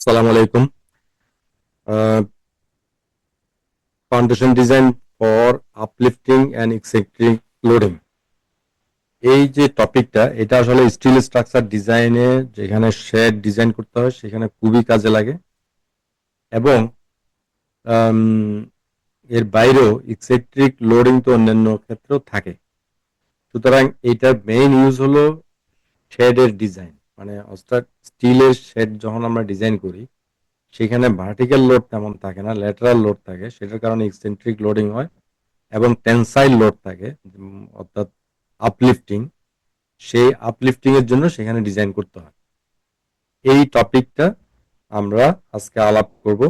Assalamu alaikum. Foundation design for uplifting and eccentric loading. এই যে টপিকটা এটা আসলে স্টিল স্ট্রাকচার ডিজাইনে যেখানে শেড ডিজাইন করতে হয় সেখানে খুবই কাজে লাগে এবং এর বাইরেও এক্সেন্ট্রিক লোডিং তো অন্যান্য ক্ষেত্রেও থাকে। সুতরাং এইটার মেইন ইউজ হলো শেডের ডিজাইন, মানে অর্থাৎ স্টিলের শেড যখন আমরা ডিজাইন করি সেখানে ভার্টিক্যাল লোড তেমন থাকে না, ল্যাটারাল লোড থাকে, সেটার কারণে এক্সেন্ট্রিক লোডিং হয় এবং টেনসাইল লোড থাকে, অর্থাৎ আপলিফটিং। সেই আপলিফটিং এর জন্য সেখানে ডিজাইন করতে হয়। এই টপিকটা আমরা আজকে আলাপ করব।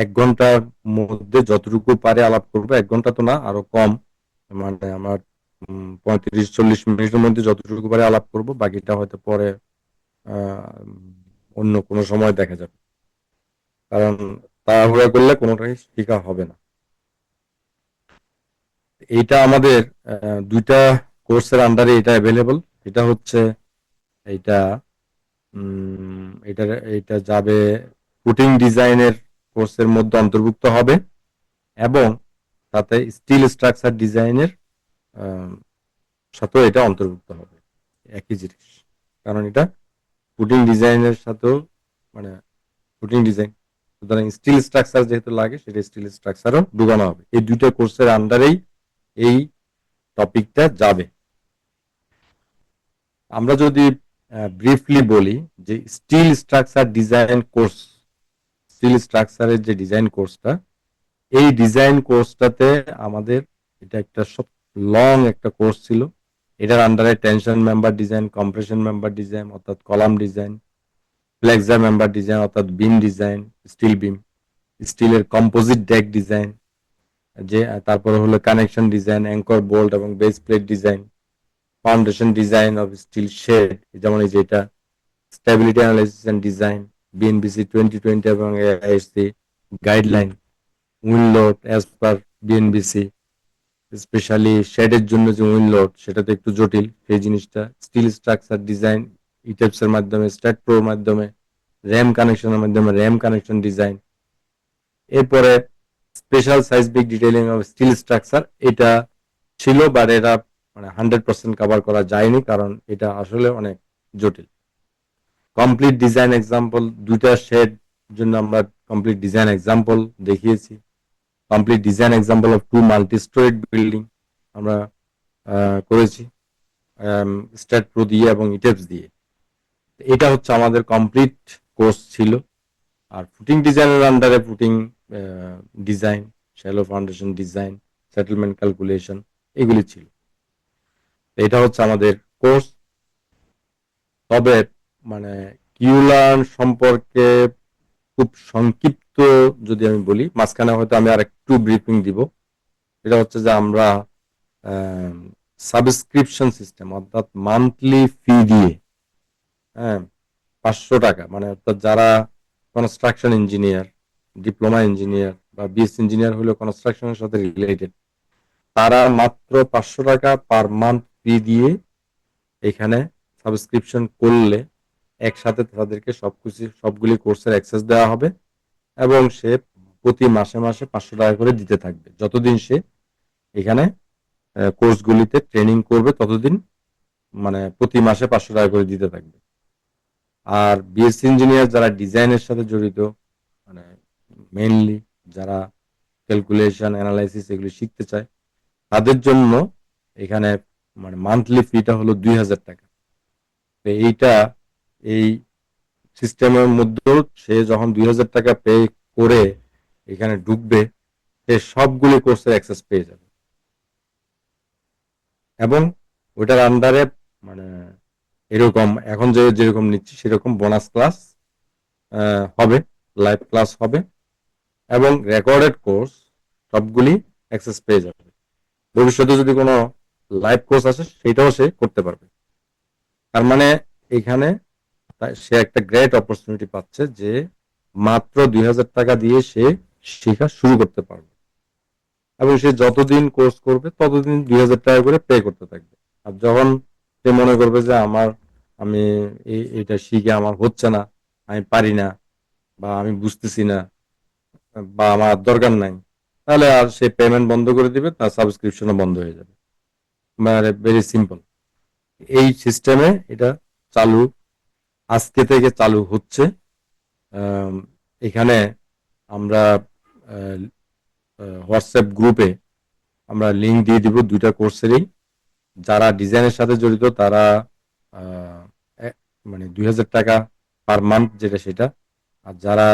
1 ঘন্টার মধ্যে যতটুকু পারে আলাপ করব। 1 ঘন্টা তো না, আরো কম, মানে আমার 35-40 মিনিটের মধ্যে যতটুকু পারে আলাপ করব, বাকিটা হয়তো পরে অন্য কোনো সময় দেখা যাবে, কারণ তাড়াহুড়া করলে কোনোটাই শেখা হবে না। এইটা আমাদের 2টা কোর্সের আন্ডারে এটা অ্যাভেলেবল। এটা হচ্ছে এইটা এটা এটা যাবে ফুটিং ডিজাইনের কোর্সের মধ্যে অন্তর্ভুক্ত হবে এবং তাতে স্টিল স্ট্রাকচার ডিজাইনের সাথেও এটা অন্তর্ভুক্ত হবে, একই জিনিস। কারণ এটা ফুটিং ডিজাইনের সাথেও, মানে ফুটিং ডিজাইন, সুতরাং স্টিল স্ট্রাকচার যেহেতু লাগে সেটা স্টিল স্ট্রাকচারও ঢুকানো হবে। এই 2টা কোর্সের আন্ডারেই এই টপিকটা যাবে। আমরা যদি ব্রিফলি বলি যে steel structure design course, steel স্ট্রাকচারের যে ডিজাইন কোর্সটা, এই ডিজাইন কোর্সটাতে আমাদের এটা একটা সব লং একটা কোর্স ছিল। এটার আন্ডারে tension member design, compression member design অর্থাৎ column design, flexure member design অর্থাৎ বিম ডিজাইন, স্টিল বিম, স্টিলের কম্পোজিট ডেক ডিজাইন, যে তারপরে হলো কানেকশন ডিজাইন, অ্যাঙ্কর বোল্ট এবং base plate design, foundation design of steel shed, যেমন এই যে এটা stability analysis and design, BNBC 2020 এবং AISC guideline, wind load as per BNBC, specially শেডের জন্য যে উইন্ড লোড সেটা তো একটু জটিল, সেই জিনিসটা স্টিল স্ট্রাকচার ডিজাইন ইটেপস এর মাধ্যমে, স্ট্যাট প্রোর মাধ্যমে, র্যাম কানেকশনের মাধ্যমে র্যাম কানেকশন ডিজাইন। এরপরে special seismic detailing of steel structure, এটা ছিল, বাট এটা মানে 100% কভার করা যায়নি কারণ এটা আসলে অনেক জটিল। কমপ্লিট ডিজাইন এক্সাম্পল, 2টা শেড জন্য আমরা কমপ্লিট ডিজাইন এক্সাম্পল দেখিয়েছি। Complete design example of 2 multi storeyed building আমরা করেছি স্ট্যাট প্রো দিয়ে এবং ইটেপস দিয়ে। এটা হচ্ছে আমাদের কমপ্লিট কোর্স ছিল। আর ফুটিং ডিজাইনের আন্ডারে footing design, shallow foundation design, settlement calculation, এগুলি ছিল। এটা হচ্ছে আমাদের কোর্স। তবে মানে কিউলার্ন সম্পর্কে খুব সংক্ষিপ্ত যদি আমি বলি, মাঝখানে হয়তো আমি আর একটু ব্রিফিং দিব। এটা হচ্ছে যে আমরা সাবস্ক্রিপশন সিস্টেম অর্থাৎ মান্থলি ফি দিয়ে, হ্যাঁ, 500 টাকা, মানে অর্থাৎ যারা কনস্ট্রাকশন ইঞ্জিনিয়ার, ডিপ্লোমা ইঞ্জিনিয়ার বা বিএসসি ইঞ্জিনিয়ার হলো কনস্ট্রাকশনের সাথে রিলেটেড, তারা মাত্র 500 টাকা পার মান্থ ফি দিয়ে এখানে সাবস্ক্রিপশন করলে একসাথে তাদেরকে সবগুলি কোর্সের অ্যাক্সেস দেওয়া হবে এবং সে প্রতি মাসে মাসে 500 টাকা করে দিতে থাকবে যতদিন সে এখানে কোর্সগুলিতে ট্রেনিং করবে, ততদিন মানে প্রতি মাসে 500 টাকা করে দিতে থাকবে। আর বিএসসি ইঞ্জিনিয়ার যারা ডিজাইনের সাথে জড়িত, মানে মেইনলি যারা ক্যালকুলেশন অ্যানালাইসিস এগুলি শিখতে চায়, তাদের জন্য এখানে মানে মান্থলি ফিটা হলো 2000 টাকা। তো এইটা এই সিস্টেমের মধ্যেও সে যখন 2000 টাকা পে করে এখানে ঢুকবে, সে সবগুলি কোর্সের অ্যাক্সেস পেয়ে যাবে এবং ওইটার আন্ডারে মানে এরকম এখন যেরকম নিচ্ছি সেরকম বোনাস ক্লাস হবে, লাইভ ক্লাস হবে এবং রেকর্ডেড কোর্স সবগুলি অ্যাক্সেস পেয়ে যাবে। ভবিষ্যতে যদি কোনো লাইভ কোর্স আসে সেটাও সে করতে পারবে। তার মানে এখানে সে একটা গ্রেট অপরচুনিটি পাচ্ছে যে মাত্র 2000 টাকা দিয়ে সে শেখা শুরু করতে পারবে এবং সে যতদিন কোর্স করবে ততদিন 2000 টাকা করে পে করতে থাকবে। আর যখন সে মনে করবে যে আমি এটা শিখে আমার হচ্ছে না, আমি পারি না, বা আমি বুঝতেছি না বা আমার দরকার নাই, তাহলে আর সে পেমেন্ট বন্ধ করে দিবে, তার সাবস্ক্রিপশনও বন্ধ হয়ে যাবে। মানে ভেরি সিম্পল। এই সিস্টেমে এটা চালু, আজকে থেকে চালু হচ্ছে। আম, এখানে আমরা হোয়াটসঅ্যাপ গ্রুপে আমরা লিঙ্ক দিয়ে দিব দুইটা কোর্সেরই। যারা ডিজাইনের সাথে জড়িত তারা আহ, মানে 2,000 টাকা পার মান্থ যেটা সেটা, আর যারা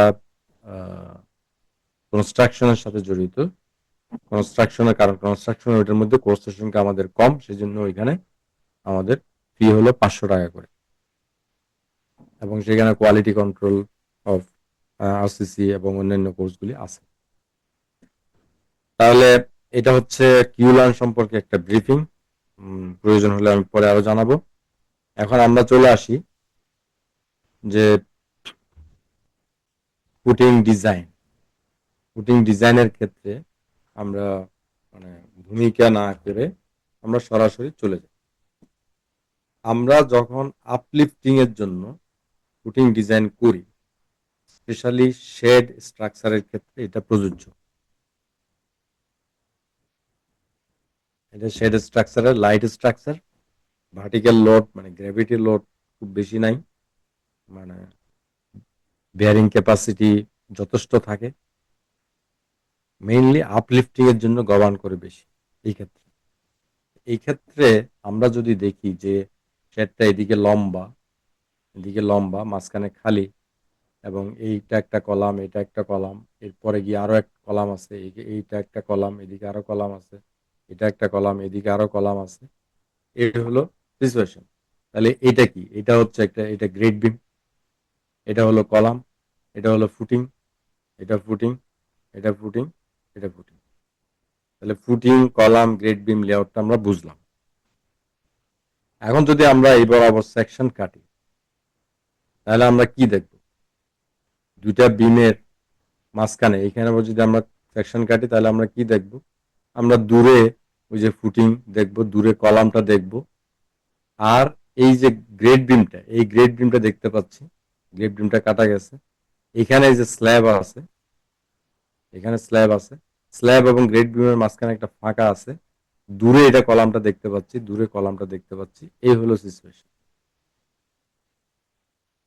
কনস্ট্রাকশনের সাথে জড়িত, কনস্ট্রাকশনের কারণ কনস্ট্রাকশন ওইটার মধ্যে কোর্সের সংখ্যা আমাদের কম, সেই জন্য ওইখানে আমাদের ফি হলো 500 টাকা করে, এবং সেখানে কোয়ালিটি কন্ট্রোল অফ আরসিসি এবং অন্যান্য কোর্সগুলি আছে। তাহলে এটা হচ্ছে কিউলার্ন সম্পর্কে একটা ব্রিফিং। প্রয়োজন হলে আমি পরে আরো জানাবো। এখন আমরা চলে আসি যে ফুটিং ডিজাইন। ফুটিং ডিজাইনের ক্ষেত্রে আমরা মানে ভূমিকা না করে আমরা সরাসরি চলে যাই। আমরা যখন আপলিফটিং এর জন্য ফুটিং ডিজাইন করি, স্পেশালি শেড স্ট্রাকচারের ক্ষেত্রে এটা প্রযোজ্য। এটা শেড স্ট্রাকচারের লাইট স্ট্রাকচার, ভার্টিক্যাল লোড মানে গ্র্যাভিটি লোড খুব বেশি নাই, মানে বেয়ারিং ক্যাপাসিটি যথেষ্ট থাকে, মেইনলি আপলিফটিং এর জন্য গবান করে বেশি। এই ক্ষেত্রে এই ক্ষেত্রে আমরা যদি দেখি যে শেডটা এদিকে লম্বা মাঝখানে খালি, এবং এইটা একটা কলাম, এটা একটা কলাম, এরপরে গিয়ে আরো একটা কলাম আছে, এইটা একটা কলাম, এদিকে আরো কলাম আছে, এটা একটা কলাম, এদিকে আরো কলাম আছে, এই হলো সিচুয়েশন। তাহলে এটা কি? এটা হচ্ছে একটা, এটা গ্রেড বিম, এটা হলো কলাম, এটা হলো ফুটিং, এটা ফুটিং, এটা ফুটিং, এটা ফুটিং। তাহলে ফুটিং, কলাম, গ্রেড বিম লেআউটটা আমরা বুঝলাম। এখন যদি আমরা এই বরাবর সেকশন কাটি, তাহলে আমরা কি দেখব? দুইটা বিমের মাঝখানে এখানে যদি আমরা সেকশন কাটি, তাহলে আমরা কি দেখব? আমরা দূরে ওই যে ফুটিং দেখব, দূরে কলামটা দেখব, আর এই যে গ্রেড বিমটা দেখতে পাচ্ছি, গ্রেড বিমটা কাটা গেছে। এখানে এই যে স্ল্যাব আছে, এখানে স্ল্যাব আছে, স্ল্যাব এবং গ্রেড বিমের মাঝখানে একটা ফাঁকা আছে, দূরে এটা কলামটা দেখতে পাচ্ছি, দূরে কলামটা দেখতে পাচ্ছি। এই হলো সিচুয়েশন।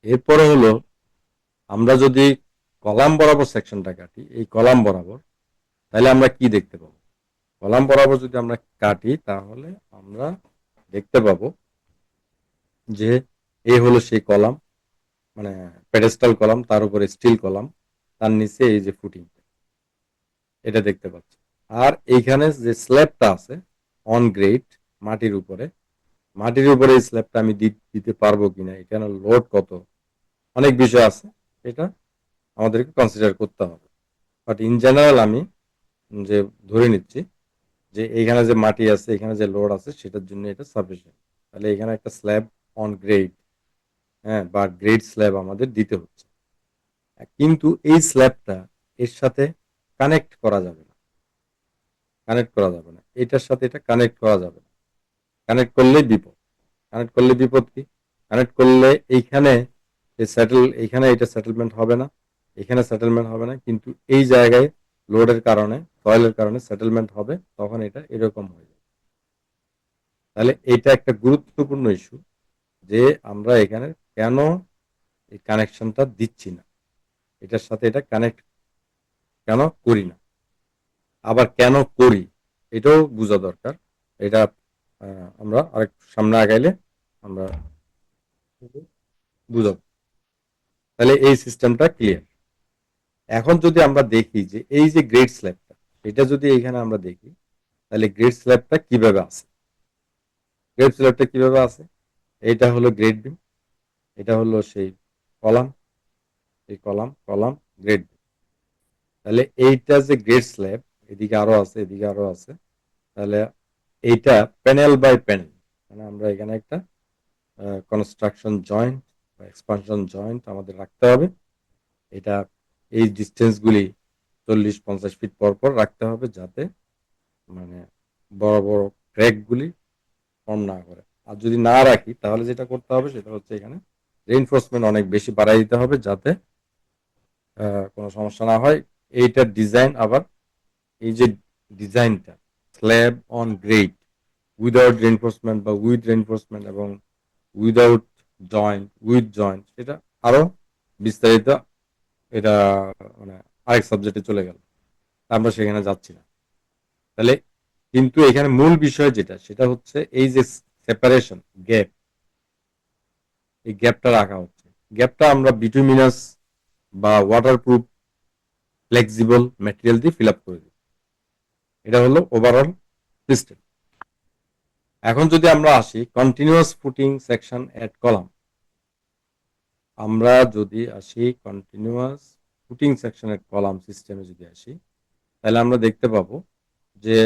এরপরে হলো আমরা যদি কলাম বরাবর সেকশনটা কাটি, এই কলাম বরাবর, তাহলে আমরা কি দেখতে পাবো? কলাম বরাবর যদি আমরা কাটি, তাহলে আমরা দেখতে পাবো যে এই হলো সেই কলাম, মানে পেডেস্টাল কলাম, তার উপরে স্টিল কলাম, তার নিচে এই যে ফুটিং, এটা দেখতে পাচ্ছি। আর এইখানে যে স্ল্যাবটা আছে অন গ্রেড, মাটির উপরে, মাটির উপরে এই স্ল্যাবটা আমি দিতে পারবো কিনা, এখানে লোড কত, অনেক বিষয় আছে, এটা আমাদেরকে কনসিডার করতে হবে। বাট ইন জেনারেল আমি যে ধরে নিচ্ছি যে এইখানে যে মাটি আছে, এখানে যে লোড আছে, সেটার জন্য এটা সাফিসিয়েন্ট। তাহলে এখানে একটা স্ল্যাব অন গ্রেড, হ্যাঁ, বা গ্রেড স্ল্যাব আমাদের দিতে হচ্ছে। কিন্তু এই স্ল্যাবটা এর সাথে কানেক্ট করা যাবে না, কানেক্ট করা যাবে না, এটার সাথে এটা কানেক্ট করা যাবে না। কানেক্ট করলেই বিপদ। কানেক্ট করলে বিপদ কি? কানেক্ট করলে এইখানে এইখানে এটা সেটেলমেন্ট হবে না, এখানে সেটেলমেন্ট হবে না, কিন্তু এই জায়গায় লোডের কারণে, সয়েলের কারণে সেটেলমেন্ট হবে, তখন এটা এরকম হয়ে যাবে। তাহলে এটা একটা গুরুত্বপূর্ণ ইস্যু যে আমরা এখানে কেন এই কানেকশনটা দিচ্ছি না, এটার সাথে এটা কানেক্ট কেন করি না, আবার কেন করি এটাও বোঝা দরকার। এটা আমরা আরেক সামনে আগাইলে আমরা বুঝাবো। তাহলে এই সিস্টেমটা ক্লিয়ার। এখন যদি আমরা দেখি যে এই যে গ্রেড স্ল্যাবটা, এটা যদি এইখানে আমরা দেখি, তাহলে গ্রেড স্ল্যাবটা কিভাবে আছে? গ্রেড স্ল্যাবটা কিভাবে আছে? এইটা হলো গ্রেড বিম, এটা হলো সেই কলাম, এই কলাম কলাম গ্রেড বিম। তাহলে এইটা যে গ্রেড স্ল্যাব, এদিকে আরো আছে, এদিকে আরো আছে, তাহলে এইটা প্যানেল বাই প্যানেল, মানে আমরা এখানে একটা কনস্ট্রাকশন জয়েন্ট বা এক্সপানশন জয়েন্ট আমাদের রাখতে হবে। এটা এই ডিস্টেন্সগুলি 40-50 ফিট পর পর রাখতে হবে, যাতে মানে বড় বড় ক্র্যাকগুলি ফর্ম না করে। আর যদি না রাখি, তাহলে যেটা করতে হবে সেটা হচ্ছে এখানে রেইনফোর্সমেন্ট অনেক বেশি বাড়াই দিতে হবে, যাতে কোনো সমস্যা না হয়। এইটার ডিজাইন আবার এই যে ডিজাইনটা slab on grade without reinforcement বা উইথ রেনফোর্সমেন্ট এবং উইদাউট জয়েন্ট উইথ জয়েন্ট, সেটা আরো বিস্তারিত। এটা মানে আরেক সাবজেক্টে চলে গেল, আমরা সেখানে যাচ্ছি না। তাহলে কিন্তু এখানে মূল বিষয় যেটা, সেটা হচ্ছে এই যে সেপারেশন গ্যাপ, এই গ্যাপটা রাখা হচ্ছে। গ্যাপটা আমরা বিটুমিনাস বা ওয়াটারপ্রুফ ফ্লেক্সিবল ম্যাটেরিয়াল দিয়ে ফিল আপ করে দিই। এটা হলো ওভারঅল সিস্টেম। এখন যদি আমরা আসি কন্টিনিউয়াস ফুটিং সেকশন এট কলাম, আমরা যদি আসি কন্টিনিউয়াস ফুটিং সেকশন এট কলাম সিস্টেমে যদি আসি, তাহলে আমরা দেখতে পাবো যে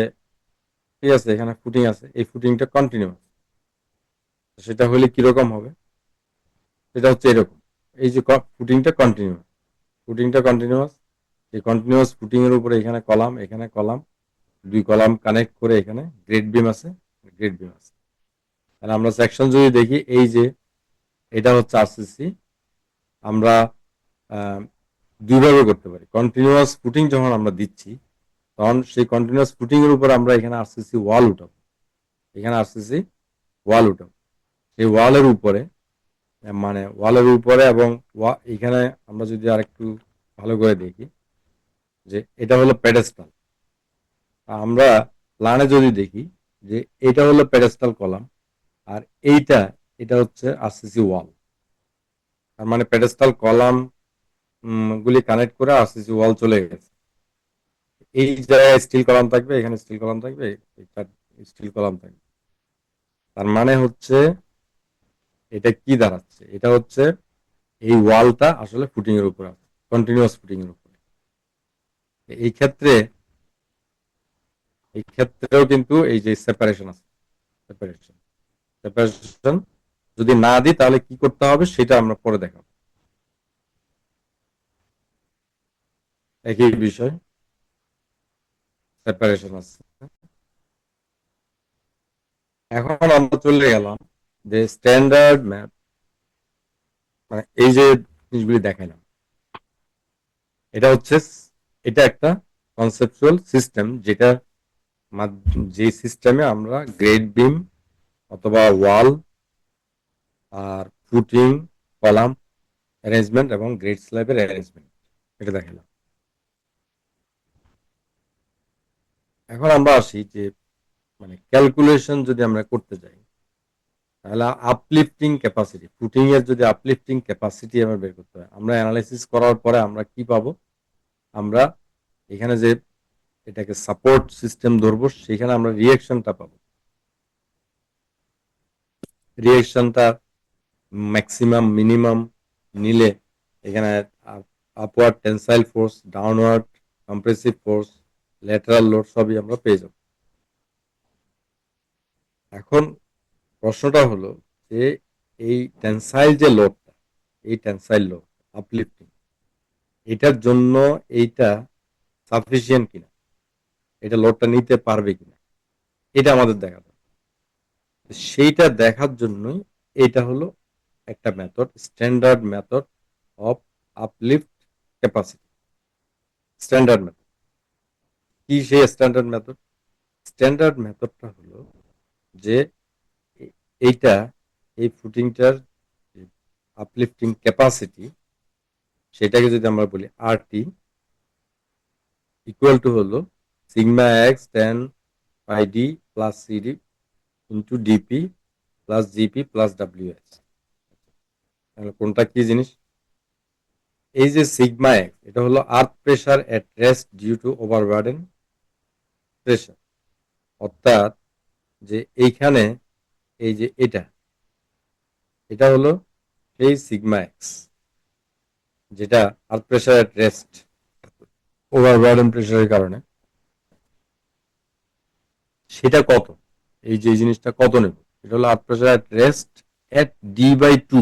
ঠিক আছে, এখানে ফুটিং আছে, এই ফুটিংটা কন্টিনিউয়াস। সেটা হলে কিরকম হবে, সেটা হচ্ছে এরকম। এই যে ফুটিংটা কন্টিনিউয়াস, ফুটিংটা কন্টিনিউয়াস, এই কন্টিনিউয়াস ফুটিং এর উপরে এখানে কলাম, এখানে কলাম, দুই কলাম কানেক্ট করে এখানে গ্রেড বিম আছে, গ্রেড বিম আছে। তাহলে আমরা সেকশন যদি দেখি, এই যে এটা হচ্ছে আরসিসি, আমরা দুইভাবে করতে পারি। কন্টিনিউয়াস ফুটিং যখন আমরা দিচ্ছি, তখন সেই কন্টিনিউয়াস ফুটিং এর উপর আমরা এখানে আরসিসি ওয়াল উঠাবো, এখানে আরসিসি ওয়াল উঠাবো। এই ওয়ালের উপরে মানে ওয়ালের উপরে এবং এখানে আমরা যদি আরেকটু ভালো করে দেখি যে এটা হলো প্যাডেস্টাল। আমরা প্ল্যানে যদি দেখি যে এটা হলো প্যাডেস্টাল কলাম, আর এইটা এটা হচ্ছে আরসিসি ওয়াল। তার মানে প্যাডেস্টাল কলাম গুলি কানেক্ট করে আরসিসি ওয়াল চলে গেছে। এই জায়গায় স্টিল কলাম থাকবে, এখানে স্টিল কলাম থাকবে, স্টিল কলাম থাকবে। তার মানে হচ্ছে এটা কি দাঁড়াচ্ছে, এটা হচ্ছে এই ওয়ালটা আসলে ফুটিং এর উপর আছে, কন্টিনিউয়াস ফুটিং এর উপরে। এই ক্ষেত্রে এই ক্ষেত্রেও কিন্তু এই যে সেপারেশন আছে, সেপারেশন সেপারেশন যদি না দিই তাহলে কি করতে হবে সেটা আমরা পরে দেখাবো। একই বিষয়, সেপারেশন আছে। এখন আমরা চলে গেলাম যে স্ট্যান্ডার্ড ম্যাপ, মানে এই যে জিনিসগুলি দেখাইলাম, এটা হচ্ছে এটা একটা কনসেপচুয়াল সিস্টেম, যেটা যে সিস্টেমে আমরা গ্রেড বিম অথবা ওয়াল আর ফুটিং কলাম অ্যারেঞ্জমেন্ট এবং গ্রেড স্ল্যাবের অ্যারেঞ্জমেন্ট এটা দেখালাম। এখন আমরা আসি যে মানে ক্যালকুলেশন যদি আমরা করতে যাই, তাহলে আপলিফটিং ক্যাপাসিটি, ফুটিং এর যদি আপলিফটিং ক্যাপাসিটি আমরা বের করতে হয়, আমরা অ্যানালাইসিস করার পরে আমরা কি পাবো, আমরা এখানে যে এটাকে সাপোর্ট সিস্টেম ধরবো, সেখানে আমরা রিয়েকশনটা পাবো। রিয়েকশনটা ম্যাক্সিমাম মিনিমাম নিলে এখানে upward tensile force, downward compressive force, lateral load সবই আমরা পেয়ে যাব। এখন প্রশ্নটা হলো যে এই টেনসাইল যে লোডটা, এই টেনসাইল লোড আপলিফটিং, এটার জন্য এইটা সাফিসিয়েন্ট কিনা, এটা লোডটা নিতে পারবে কিনা, এটা আমাদের দেখা দরকার। সেইটা দেখার জন্যই এটা হলো একটা method, standard method of uplift capacity. Standard method কি, সেই স্ট্যান্ডার্ড মেথড, স্ট্যান্ডার্ড মেথডটা হলো যে এইটা এই ফুটিংটার আপলিফটিং ক্যাপাসিটি, সেটাকে যদি আমরা বলি আরটি ইকুয়াল টু হলো sigma x tan phi D plus CD into DP plus GP plus WS. তাহলে কোনটা কি জিনিস, এই যে সিগমা এক্স এটা হলো earth pressure at rest due to overburden pressure, অর্থাৎ যে এইখানে এই যে এটা এটা হলো সেই সিগমা এক্স, যেটা আর্থ প্রেসার এট রেস্ট ওভারবার্ডেন প্রেসারের কারণে। সেটা কত, এই যে জিনিসটা কত নেব, এটা হলো earth pressure at rest at D by two,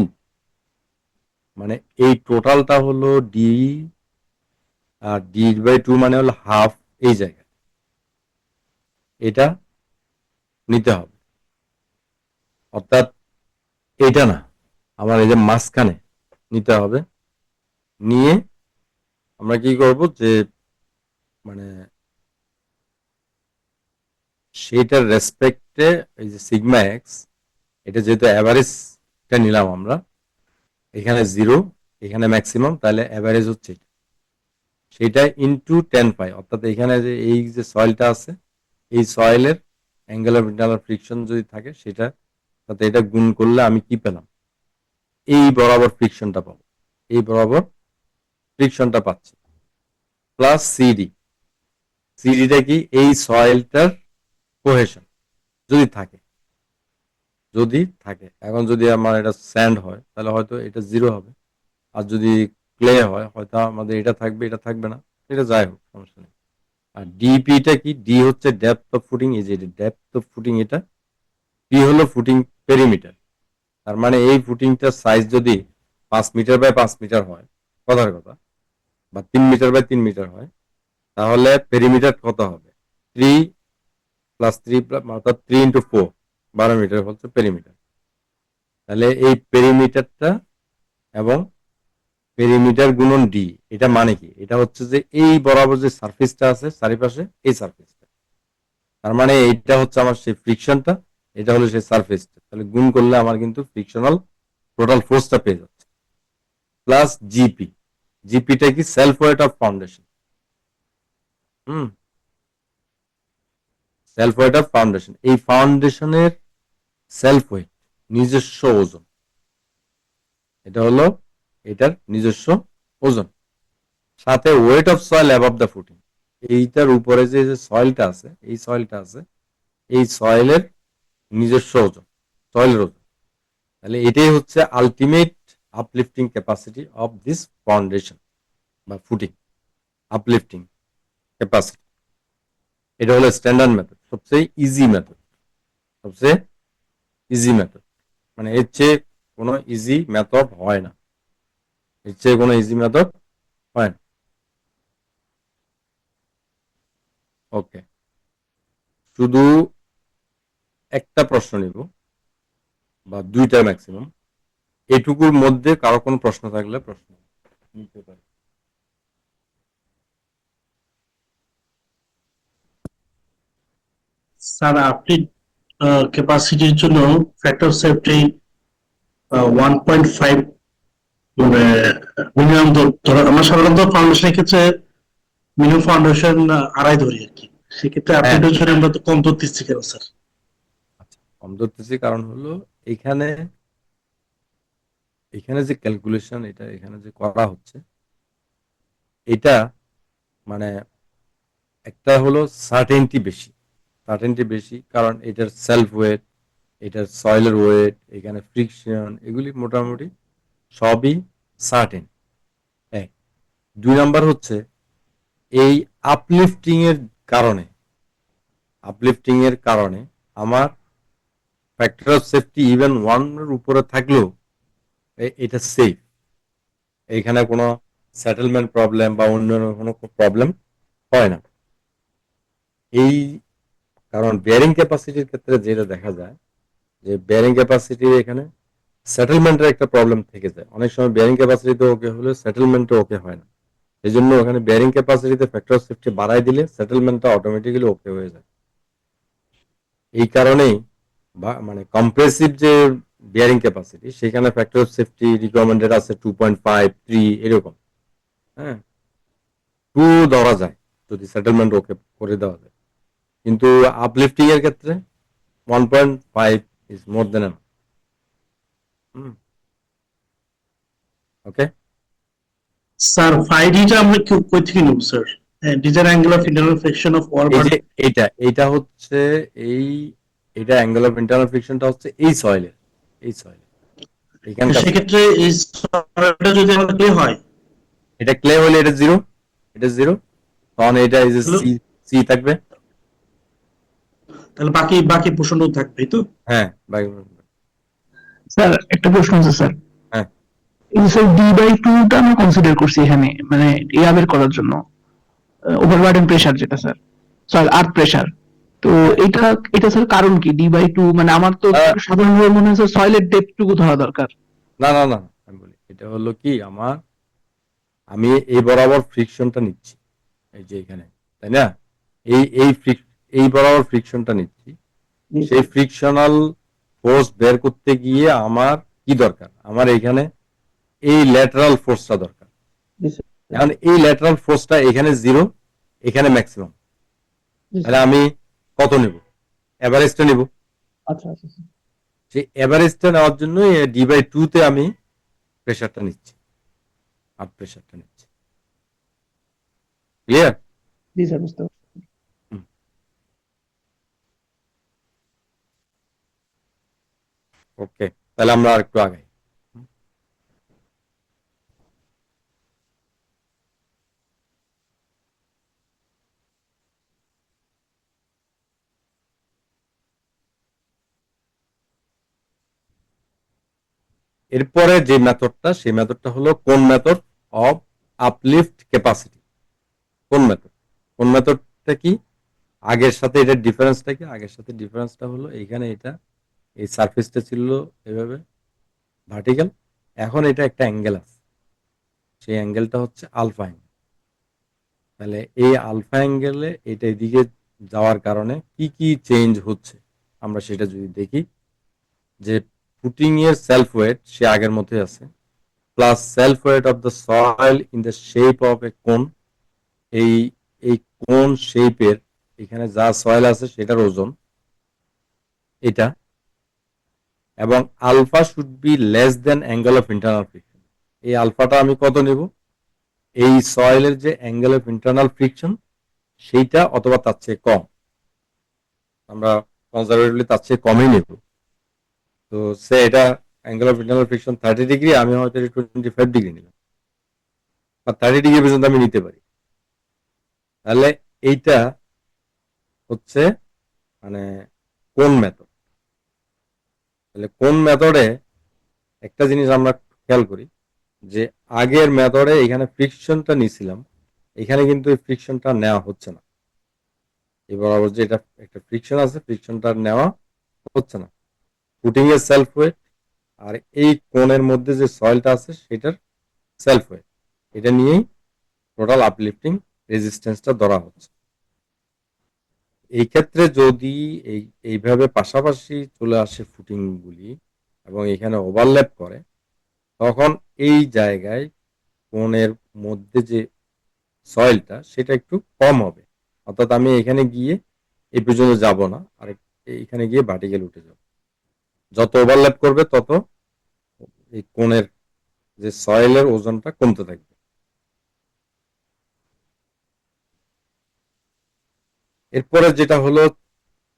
মানে এই টোটালটা হলো ডি, আর ডি বাই টু মানে হলো হাফ, এই জায়গায় এটা নিতে হবে। অর্থাৎ এটা না, আমার এই যে মাঝখানে নিতে হবে, নিয়ে আমরা কি করব যে মানে সেটার রেসপেক্টে এই যে সিগমা এক্স, এটা যেহেতু অ্যাভারেজটা নিলাম আমরা, এখানে 0, এখানে ম্যাক্সিমাম, তাহলে অ্যাভারেজ হচ্ছে সেটা ইনটু 10 পাই, অর্থাৎ এখানে যে এই যে সয়েলটা আছে, এই সয়েলের অ্যাঙ্গেল অফ ইন্টারনাল ফ্রিকশন যদি থাকে সেটা, তাতে এটা গুণ করলে আমি কি পেলাম, এই বরাবর ফ্রিকশনটা পাবো, এই বরাবর ফ্রিকশনটা পাচ্ছি, প্লাস সিডি। সিডিটা কি, এই সয়েলটার কোহেশন যদি থাকে, যদি থাকে, এখন যদি আমার এটা স্যান্ড হয় তাহলে হয়তো এটা 0 হবে, আর যদি ক্লে হয় হয়তো আমাদের এটা থাকবে, এটা থাকবে না, এটা যাই হোক সমস্যা নেই। আর ডিপিটা কি, ডি হচ্ছে ডেপথ অফ ফুটিং, এই যে ডেপথ অফ ফুটিং এটা, পি হলো ফুটিং পেরিমিটার। তার মানে এই ফুটিংটার সাইজ যদি 5 মিটার বাই 5 মিটার হয়, কথার কথা, বা 3 মিটার বাই 3 মিটার হয়, তাহলে পেরিমিটার কত হবে, 3 + 3 অর্থাৎ 3 × 4, 12 মিটার হচ্ছে পেরিমিটার। তাহলে এই পেরিমিটারটা এবং পেরিমিটার গুণন ডি, এটা মানে কি, এটা হচ্ছে যে এই বরাবর যে সারফেসটা আছে চারিপাশে, এই সারফেসটা, তার মানে এইটা হচ্ছে আমার সেই ফ্রিকশনটা, এটা হলো সেই সারফেসটা, তাহলে গুণ করলে আমার কিন্তু ফ্রিকশনাল টোটাল ফোর্সটা পেয়ে যাচ্ছে, প্লাস জিপি। জিপিটা কি, self weight of foundation. Hmm, self weight of foundation, এই ফাউন্ডেশনের সেলফ ওয়েট, নিজস্ব ওজন, এটা হলো এটার নিজস্ব ওজন, সাথে weight of soil above the footing, এইটার উপরে যে সয়েলটা আছে, এই সয়েলটা আছে, এই সয়েলের নিজস্ব ওজন, সয়েলের ওজন। তাহলে এটাই হচ্ছে ultimate uplifting capacity of this foundation বা ফুটিং, আপলিফটিং ক্যাপাসিটি। এটা হলো স্ট্যান্ডার্ড মেথড, সবচেয়ে ইজি মেথড, সবচেয়ে ইজি মেথড, মানে এর চেয়ে কোনো ইজি মেথড হয় না, এর চেয়ে কোনো ইজি মেথড হয় না। ওকে, শুধু একটা প্রশ্ন নিব বা দুইটা ম্যাক্সিমাম, এটুকুর মধ্যে কারো কোনো প্রশ্ন থাকলে প্রশ্ন নিতে পারে। স্যার আপনি ক্যাপাসিটির জন্য ফ্যাক্টর সেফটি 1.5 মানে মিনিমাম ধরো, আমরা সাধারণত ফাউন্ডেশনের ক্ষেত্রে মিনিমাম ফাউন্ডেশন 2.5 ধরি আর কি। সেক্ষেত্রে হ্যাঁ, আপডেটের জন্য আমরা তো কম ধরতেছি কেন স্যার? আচ্ছা, কম ধরতেছি কারণ হলো এখানে, এখানে যে ক্যালকুলেশন, এটা এখানে যে করা হচ্ছে, এটা মানে একটা হলো সার্টেনটি বেশি, সার্টেনটি বেশি কারণ এটার সেলফ ওয়েট, এটার সয়েলের ওয়েট, এখানে ফ্রিকশন, এগুলি মোটামুটি সবই সার্টেন। এক, 2 নাম্বার হচ্ছে এই আপলিফটিং এর কারণে, আপলিফটিং এর কারণে আমার ফ্যাক্টর অফ সেফটি ইভেন 1 এর উপরে থাকলেও এটা সেফ, এখানে কোনো সেটেলমেন্ট প্রবলেম বা অন্য কোনো প্রবলেম হয় না। এই কারণ বেয়ারিং ক্যাপাসিটির ক্ষেত্রে যেটা দেখা যায় যে বেয়ারিং ক্যাপাসিটির এখানে সেটেলমেন্টের একটা প্রবলেম থেকে যায়, অনেক সময় বেয়ারিং ক্যাপাসিটিতে ওকে হলে সেটেলমেন্টে ওকে হয় না, এই জন্য ওখানে বেয়ারিং ক্যাপাসিটিতে ফ্যাক্টর অফ সেফটি বাড়াই দিলে সেটেলমেন্টটা অটোমেটিক্যালি ওকে হয়ে যায়। এই কারণেই মানে কম্প্রেসিভ যে বিয়ারিং ক্যাপাসিটি, সেখানে ফ্যাক্টর অফ সেফটি রিকমেন্ডেড আছে 2.5, 3 এরকম। হ্যাঁ, 2 ধরা যায় যদি সেটেলমেন্ট ওকে করে দেওয়া যায়, কিন্তু আপলিফটিং এর ক্ষেত্রে 1.5 is more than enough. Okay, sir ফাইডিটা আমরা কই থেকে নেব sir? Design angle of internal friction of wall এই বাট। যে এইটা হচ্ছে এই, এটা অ্যাঙ্গেল অফ ইন্টারনাল ফ্রিকশনটা হচ্ছে এই সয়েলের, এই সয়েলের এখানকার সয়েল। সেক্ষেত্রে এই সয়েলটা যদি আমাদের ক্লে হয় এটা ক্লে হলে এটা 0, এটা 0, তখন এটা এই যে তাহলে সি, সি থাকবে। তাহলে বাকি বাকি পোর্শনটাও থাকবে এই তো। হ্যাঁ, স্যার একটা প্রশ্ন আছে স্যার। হ্যাঁ, এই যে স্যার D/2 টা আমরা কনসিডার করছি এখানে, মানে ইয়া বের করার জন্য, ওভারবার্ডেন প্রেসার যেটা স্যার, সরি আর্থ প্রেসার। তো হ্যাঁ। এটা এটা স্যার কারণ কি D/2? মানে আমার তো সাধারণভাবে মনে হয় সয়েলের ডেপথটুকু ধরা দরকার। না না না, আমি বলি এটা হলো কি, আমার আমি এই বরাবর ফ্রিকশনটা নিচ্ছি, এই যে এখানে, তাই না? এই বরাবর ফ্রিকশনটা নিচ্ছি। জি সেই স্যার। ফ্রিকশনাল ফোর্স বের করতে গিয়ে আমার কি দরকার? আমার এখানে এই ল্যাটারাল ফোর্সটা দরকার। জি স্যার। এখন এই ল্যাটারাল ফোর্সটা এখানে 0, এখানে ম্যাক্সিমাম। জি তাহলে স্যার। আমি কত নেব? এভারেজটা নেব। আচ্ছা আচ্ছা স্যার। সেই এভারেজটা নেওয়ার জন্য D/2 তে আমি প্রেসারটা নিচ্ছি, হার্ট প্রেসারটা নিচ্ছি। ক্লিয়ার? জি স্যার, বুঝতে পারছি। ওকে, তাহলে আমরা আর একটু আগাই। এরপরে যে মেথডটা, সেই মেথডটা হলো কোন মেথড অফ আপলিফট ক্যাপাসিটি। কোন মেথড? কোন মেথডটা কি? আগের সাথে এটার ডিফারেন্সটা কি? আগের সাথে ডিফারেন্সটা হলো এইখানে এটা, এই সারফেসটা ছিল এভাবে ভার্টিক্যাল, এখন এটা একটা অ্যাঙ্গেল আছে, সেই অ্যাঙ্গেলটা হচ্ছে আলফা অ্যাঙ্গেল। তাহলে এই আলফা অ্যাঙ্গেলে এটা এদিকে যাওয়ার কারণে কি কি চেঞ্জ হচ্ছে আমরা সেটা যদি দেখি, যে ফুটিং এর সেলফ ওয়েট সে আগের মতোই আছে, plus self weight of the soil in the shape of a cone. এই এই কোন শেপের এখানে যা সয়েল আছে সেটার ওজন এটা, এবং alpha should be less than angle of internal friction. এই আলফাটা আমি কত নেব? এই সয়েলের যে অ্যাঙ্গেল অফ ইন্টারনাল ফ্রিকশন সেইটা অথবা তার চেয়ে কম। আমরা কনজারভেটিভলি তার চেয়ে কমই নেব। তো সে এটা angle of internal friction 30 degree, আমি হয়তো 25 ডিগ্রি নিলাম, বা 30 ডিগ্রি পর্যন্ত আমি নিতে পারি। তাহলে এইটা হচ্ছে মানে কোন মেথড। তাহলে কোন মেথডে একটা জিনিস আমরা খেয়াল করি, যে আগের মেথডে এখানে ফ্রিকশনটা নিয়েছিলাম, এখানে কিন্তু এই ফ্রিকশনটা নেওয়া হচ্ছে না। এই বরাবর যে এটা একটা ফ্রিকশন আছে, ফ্রিকশনটা নেওয়া হচ্ছে না। ফুটিং এর সেলফ ওয়েট আর এই কোণের মধ্যে যে সয়েলটা আছে সেটার সেলফ ওয়েট, এটা নিয়েই টোটাল আপলিফটিং রেজিস্ট্যান্সটা ধরা হচ্ছে। এই ক্ষেত্রে যদি এইভাবে পাশাপাশি চলে আসে ফুটিং গুলি এবং এখানে ওভারল্যাপ করে, তখন এই জায়গায় কোণের মধ্যে যে সয়েলটা সেটা একটু কম হবে। অর্থাৎ আমি এখানে গিয়ে এই পর্যন্ত যাব না, আর এইখানে গিয়ে ভার্টিক্যাল উঠে যাব। যত ওভারল্যাপ করবে তত এই কোণের যে সয়েলের ওজনটা কমতে থাকবে। এরপরে যেটা হলো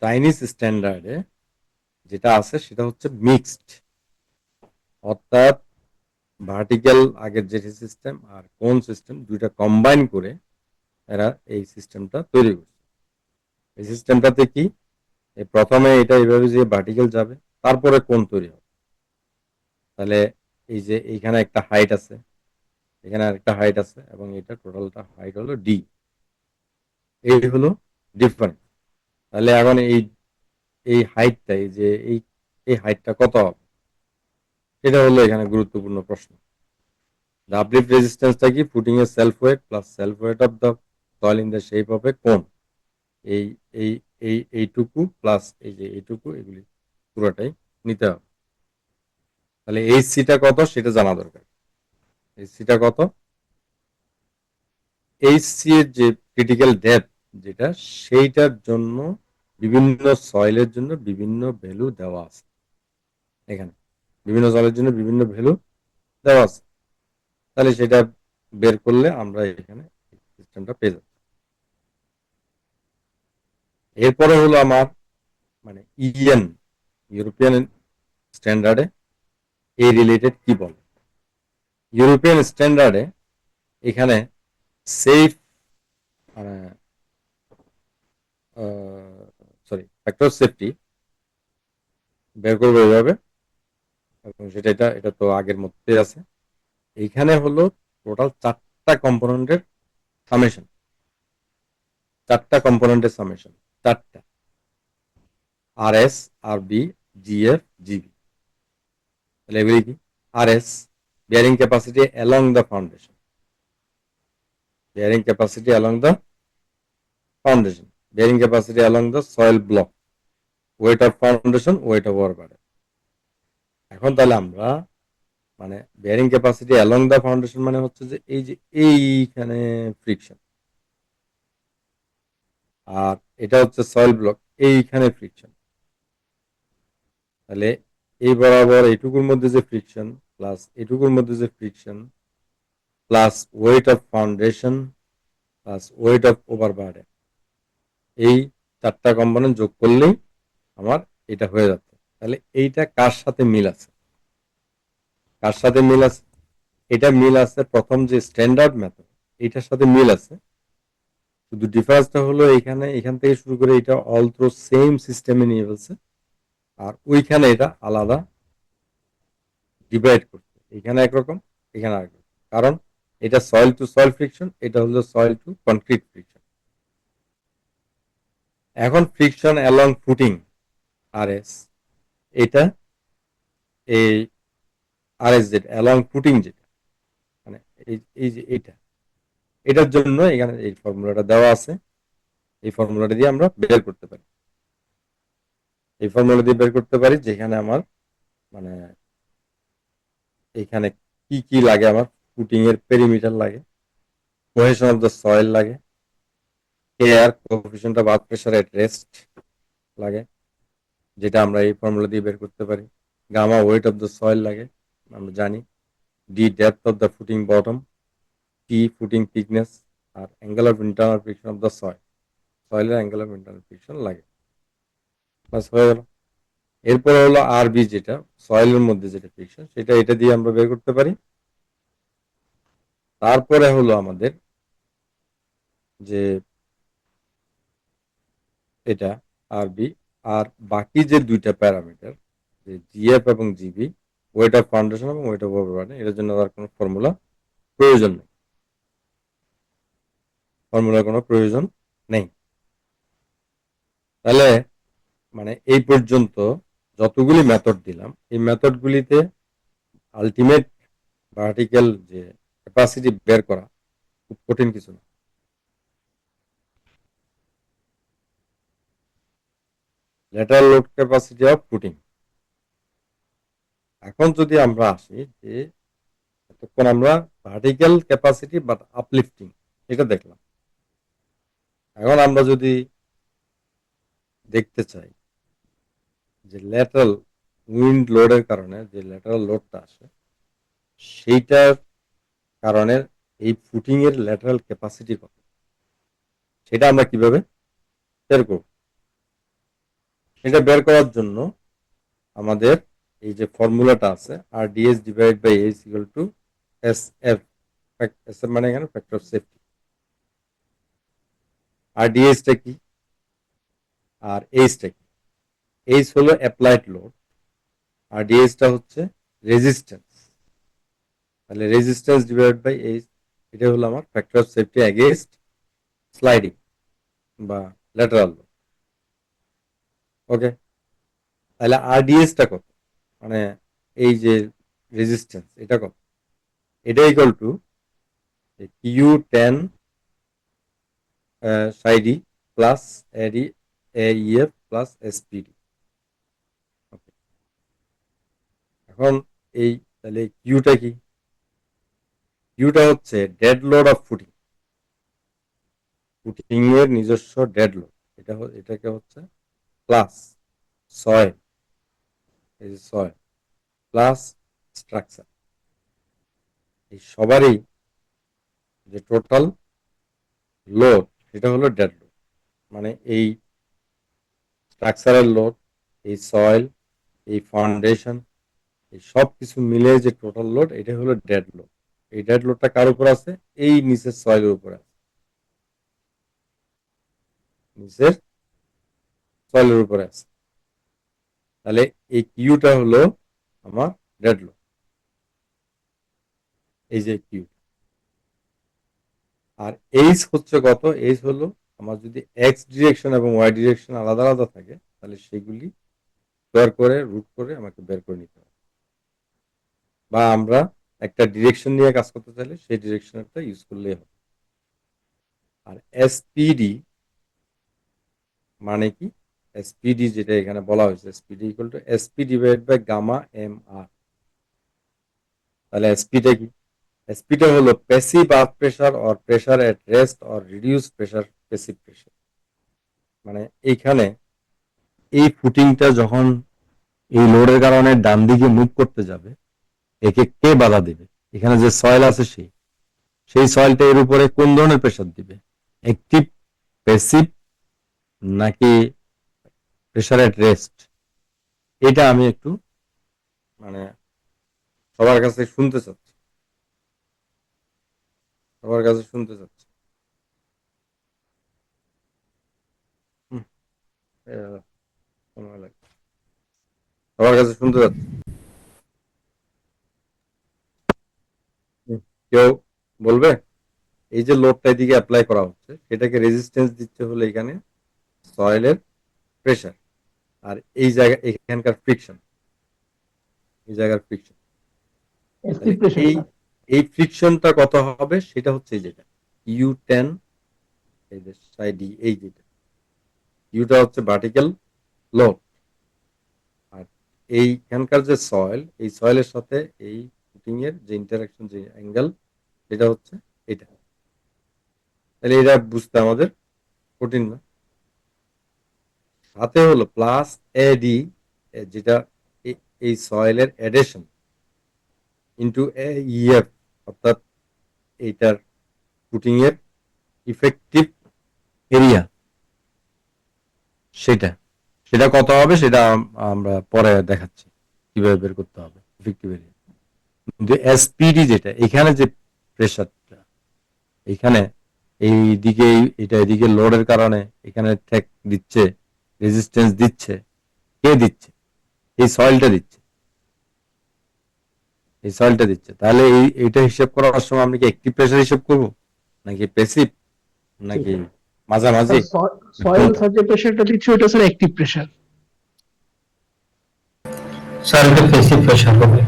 চাইনিজ স্ট্যান্ডার্ডে যেটা আছে সেটা হচ্ছে মিক্সড, অর্থাৎ ভার্টিক্যাল আগের যে সিস্টেম আর কোন সিস্টেম দুইটা কম্বাইন করে এরা এই সিস্টেমটা তৈরি করছে। এই সিস্টেমটাতে কি, প্রথমে এটা এইভাবে যে ভার্টিক্যাল যাবে, তারপরে কোন তৈরি হবে। তাহলে এই যে এইখানে একটা হাইট আছে, এখানে আরেকটা হাইট আছে, এবং এটা টোটালটা হাইট হলো ডি। এই হলো ডিফারেন্স। তাহলে এখন এই এই হাইটটা, এই যে এই হাইটটা কত হবে, এটা হলো এখানে গুরুত্বপূর্ণ প্রশ্ন। The uplift রেজিস্ট্যান্সটা কি? ফুটিং এর self weight plus self weight of the soil in the shape of a cone. এই এই এইটুকু প্লাস এই যে এইটুকু, এগুলি পুরোটাই নিতে হবে। তাহলে এই সিটা কত সেটা জানা দরকার। এই সিটা কত? এই সি এর যে ক্রিটিক্যাল ডেপথ যেটা, সেইটার জন্য বিভিন্ন সয়েলের জন্য বিভিন্ন ভ্যালু দেওয়া আছে। এখানে বিভিন্ন সয়েলের জন্য বিভিন্ন ভ্যালু দেওয়া আছে। তাহলে সেটা বের করলে আমরা এখানে সিস্টেমটা পেয়ে যাব। এরপরে হলো আমার মানে ইএন, ইউরোপিয়ান স্ট্যান্ডার্ডে এই রিলেটেড কি বলে। ইউরোপিয়ান স্ট্যান্ডার্ডে এখানে সেফ মানে সরি ফ্যাক্টর সেফটি বের করবো এইভাবে, এবং সেটা এটা তো আগের মধ্যে আছে। এইখানে হলো টোটাল 4টা কম্পোনেন্টের সামেশন, 4টা কম্পোনেন্টের সামেশন, 4টা R S, R B, GF, GB. তাহলে এগুলি কি? R S, bearing capacity along the foundation, bearing capacity along the foundation, bearing capacity along the soil block, weight of foundation, weight of overburden. এখন তাহলে আমরা মানে bearing capacity along the foundation মানে হচ্ছে যে এই যে এইখানে ফ্রিকশন, আর এটা হচ্ছে সয়েল ব্লক, এইখানে ফ্রিকশন। তাহলে এই বরাবর এইটুকুর মধ্যে যে ফ্রিকশন প্লাস এইটুকুর মধ্যে যে friction plus wait of foundation plus weight of overburden, এই চারটা কম্পোনেন্ট যোগ করলেই আমার এটা হয়ে যাচ্ছে। তাহলে এইটা কার সাথে মিল আছে, কার সাথে মিল আছে? এটা মিল আছে প্রথম যে স্ট্যান্ডার্ড মেথড এইটার সাথে মিল আছে, শুধু ডিফারেন্সটা হলো এখান থেকে শুরু করে এটা অল থ্রু সেম সিস্টেমে নিয়ে ফেলছে, আর ওইখানে এটা আলাদা ডিভাইড করছে, এখানে একরকম এখানে আরেকরকম, কারণ এটা সয়েল টু সয়েল ফ্রিকশন, এটা হলো সয়েল টু কনক্রিট ফ্রিকশন। এখন ফ্রিকশন অ্যালং ফুটিং আর এস, এটা এই আর এস যেটা অ্যালং ফুটিং যেটা মানে এই যে এটার জন্য এখানে এই ফর্মুলাটা দেওয়া আছে, এই ফর্মুলাটা দিয়ে আমরা বের করতে পারি, এই ফর্মুলা দিয়ে বের করতে পারি যেখানে আমার মানে এখানে কি কি লাগে, আমার ফুটিং এর পেরিমিটার লাগে, কোহেশন অফ দ্য সয়েল লাগে, air coefficient of earth pressure at rest লাগে, যেটা আমরা এই ফর্মুলা দিয়ে বের করতে পারি, gamma weight of the soil লাগে আমরা জানি, D depth of the footing bottom, T footing thickness, আর angle of internal friction of the সয়েলের অ্যাঙ্গেল অফ ইন্টারনাল ফ্রিকশন লাগে। বাস হয়ে গেল। এরপরে হলো আরবি যেটা সয়েলের মধ্যে যেটা ফ্রিকশন, সেটা এটা দিয়ে আমরা বের করতে পারি। তারপরে হলো আমাদের যে এটা আরবি, আর বাকি যে দুইটা প্যারামিটার যে জিএফ এবং জিবি, ওয়েট অফ ফাউন্ডেশন এবং ওয়েট অফ ওভারবার্ডেন, এটার জন্য আর কোনো ফর্মুলা প্রয়োজন নেই, ফর্মুলার কোনো প্রয়োজন নেই। তাহলে মানে এই পর্যন্ত যতগুলি মেথড দিলাম, এই মেথডগুলিতে আলটিমেট ভার্টিক্যাল যে ক্যাপাসিটি বের করা খুব কঠিন কিছু না। Lateral load capacity of footing. এখন যদি আমরা আসি যে এতক্ষণ আমরা ভার্টিক্যাল ক্যাপাসিটি বাট আপলিফটিং এটা দেখলাম, এখন আমরা যদি দেখতে চাই যে ল্যাটারাল উইন্ড লোডের কারণে যে ল্যাটারাল লোডটা আসে, সেইটার কারণে এই ফুটিং এর ল্যাটারাল ক্যাপাসিটি কত, সেটা আমরা কিভাবে বের করব? এটা বের করার জন্য আমাদের এই যে ফর্মুলাটা আছে আর DS divide by H equal to S F, S F মানে এখানে ফ্যাক্টর অফ সেফটি। আর ডিএসটা কি আর এইচটা কি? এইচ হলো অ্যাপ্লাইড লোড আর ডিএসটা হচ্ছে রেজিস্ট্যান্স, তাহলে রেজিস্ট্যান্স ডিভাইড বাই এইচ, এটা হলো আমার factor of safety against sliding বা ল্যাটারাল লোড। ওকে, তাহলে আরডিএসটা কত, মানে এই যে রেজিস্ট্যান্স এটা কত? এটা ইকুয়াল টু কিউ 10 সাইডি plus AD AF plus SPD. এখন এই তাহলে কিউটা কি? কিউটা হচ্ছে dead load of footing, footing এর নিজস্ব ডেড লোড, এটাকে হচ্ছে প্লাস সয়েল, এই যে সয়েল প্লাস স্ট্রাকচার, এই সবারই যে টোটাল লোড সেটা হলো ডেড লোড, মানে এই স্ট্রাকচারাল লোড, এই সয়েল, এই ফাউন্ডেশন, এই সব কিছু মিলে যে টোটাল লোড এটা হলো ডেড লোড। এই ডেড লোডটা কার উপর আছে? এই নিচের সয়েলের উপর আছে, নিচের সয়েলের উপরে আছে। তাহলে এই কিউটা হলো আমার ডেড লোড, এই যে কিউ। আর এইচ হচ্ছে কত? এইচ হলো আমার যদি এক্স ডিরেকশন এবং ওয়াই ডিরেকশন আলাদা আলাদা থাকে তাহলে সেগুলি বের করে রুট করে আমাকে বের করে নিতে হবে, বা আমরা একটা ডিরেকশন নিয়ে কাজ করতে চাইলে সেই ডিরেকশনটা ইউজ করলেই হবে। আর এসপিডি মানে কি? এসপিডি যেটা এখানে বলা হয়েছে, SPD equal to SP divide by gamma M R. তাহলে এসপিটা কি? এসপিটা হলো passive earth pressure or pressure at rest or reduce pressure passive pressure. মানে এইখানে এই ফুটিংটা যখন এই লোডের কারণে ডান দিকে মুভ করতে যাবে, একে কে বাধা দিবে? এখানে যে সয়েল আছে সেই সয়েলটা এর উপরে কোন ধরনের প্রেসার দিবে? অ্যাক্টিভ, প্যাসিভ, নাকি প্রেসার এট রেস্ট? এটা আমি একটু মানে সবার কাছে শুনতে চাচ্ছি, সবার কাছে শুনতে চাচ্ছি। হুম, সময় লাগবে। সবার কাছে শুনতে চাচ্ছি। কেউ বলবে? এই যে লোডটা এদিকে অ্যাপ্লাই করা হচ্ছে, সেটাকে রেজিস্ট্যান্স দিচ্ছে হলো এখানে সয়েলের প্রেসার, আর এই জায়গা এখানকার ফ্রিকশন, এই জায়গার ফ্রিকশন। এসপি তাহলে প্রেসার এই স্যার। এই ফ্রিকশনটা কত হবে? সেটা হচ্ছে যেটা U10, এই যে সাইড এই যেটা ইউটা হচ্ছে ভার্টিক্যাল লোড, আর এইখানকার যে সয়েল, এই সয়েলের সাথে এই ফুটিং এর যে ইন্টারাকশন, যে অ্যাঙ্গেল, সেটা হচ্ছে এটা। তাহলে এটা বুঝতে আমাদের কঠিন না। সাথে হলো প্লাস এডি, যেটা এই সয়েলের এডেশন ইন্টু ইএফ, অর্থাৎ এইটার ফুটিং এর ইফেক্টিভ এরিয়া, সেটা সেটা কত হবে সেটা আমরা পরে দেখাচ্ছি কিভাবে বের করতে হবে ইফেক্টিভ এরিয়া। কিন্তু এসপিডি যেটা, এখানে যে প্রেসারটা, এখানে এই দিকে এটা এদিকে লোডের কারণে এখানে ঠেক দিচ্ছে, রেজিস্ট্যান্স দিচ্ছে, কে দিচ্ছে? এই সয়েলটা দিচ্ছে, এই সয়েলটা দিচ্ছে। তাহলে এইটা হিসাব করার সময় আমরা কি অ্যাক্টিভ প্রেসার হিসাব করব, নাকি প্যাসিভ, জি নাকি স্যার। মাঝামাঝি, সয়েল কোনটা? স্যার যে প্রেসারটা দিচ্ছে ওটা স্যার অ্যাক্টিভ প্রেসার। স্যার এটা প্যাসিভ প্রেসার হবে,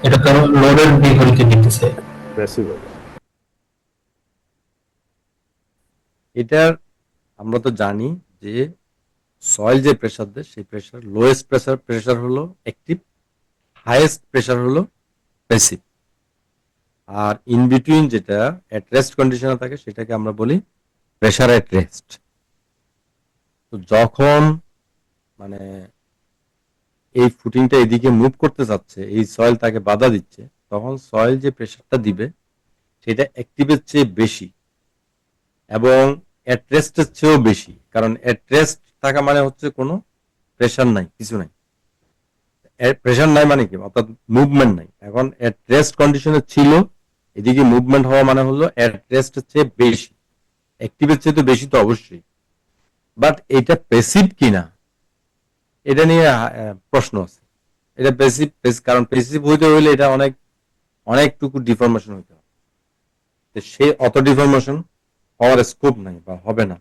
এটা কারণ লোডের বিপরীতে দিতেছে। এটার আমরা তো জানি যে সয়েল যে প্রেসার দেয়, সেই প্রেসার লোয়েস্ট প্রেসার হলো অ্যাক্টিভ, হাইয়েস্ট প্রেসার হলো প্যাসিভ, আর ইন বিটুইন যেটা এট রেস্ট কন্ডিশনে থাকে সেটাকে আমরা বলি প্রেসার এট রেস্ট। তো যখন মানে এই ফুটিংটা এদিকে মুভ করতে যাচ্ছে, এই সয়েল তাকে বাধা দিচ্ছে, তখন সয়েল যে প্রেসারটা দিবে সেটা অ্যাক্টিভের চেয়ে বেশি এবং এট রেস্টের চেয়েও বেশি। কারণ এট রেস্ট থাকা মানে হচ্ছে কোনো প্রেসার নাই, কিছু নাই। প্রেসার নাই মানে কি? অর্থাৎ মুভমেন্ট নাই। এখন এট রেস্ট কন্ডিশনে ছিল, এদিকে মুভমেন্ট হওয়া মানে হলো এট রেস্টের চেয়ে বেশি, অ্যাক্টিভের চেয়ে তো বেশি তো অবশ্যই। বাট এটা প্যাসিভ কিনা এটা নিয়ে প্রশ্ন আছে। এটা প্যাসিভ, কারণ প্যাসিভ হইতে হইলে এটা অনেক অনেকটুকু ডিফরমেশন হইতে হবে। সে অত ডিফরমেশন হওয়ার স্কোপ নাই বা হবে না।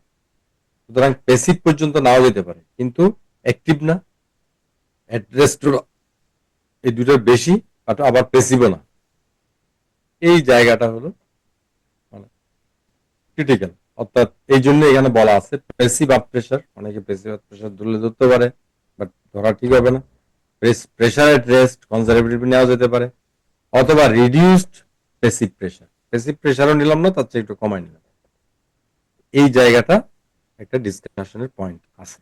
সুতরাং প্যাসিভ পর্যন্ত নাও যেতে পারে, কিন্তু অ্যাক্টিভ না, অ্যাড্রেস এই দুটোর বেশি, আবার প্যাসিভও না। এই জায়গাটা হলো মানে ক্রিটিক্যাল। অর্থাৎ এই জন্য এখানে বলা আছে প্যাসিভ আপ প্রেসার। অনেকে প্যাসিভ আপ প্রেসার ধরলে ধরতে পারে, বাট ধরা ঠিক হবে না। প্রেসার এট রেস্ট কনজারভেটিভ নেওয়া যেতে পারে, অথবা রিডিউসড প্যাসিভ প্রেসার। প্যাসিভ প্রেসারও নিলাম না, তার চেয়ে একটু কমাই নিলাম। এই জায়গাটা একটা ডিসকাশনের পয়েন্ট আছে,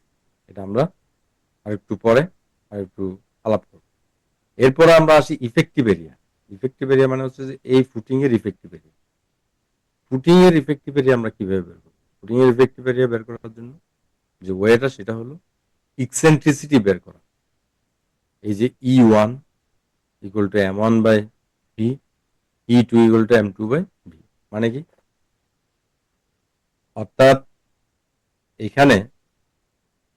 এটা আমরা আরেকটু পরে আরেকটু আলাপ করব। এরপরে আমরা আসি ইফেক্টিভ এরিয়া। ইফেক্টিভ এরিয়া মানে হচ্ছে যে এই ফুটিং এর ইফেক্টিভ এরিয়া। ফুটিং এর ইফেক্টিভ এরিয়া আমরা কিভাবে বের করব? ফুটিং এর ইফেক্টিভ এরিয়া বের করার জন্য যে ওয়েটা, সেটা হলো ইকসেন্ট্রিসিটি বের করা। এই যে E1 equal to M1 by V, E2 equal to M2 by V. মানে কি? অর্থাৎ এখানে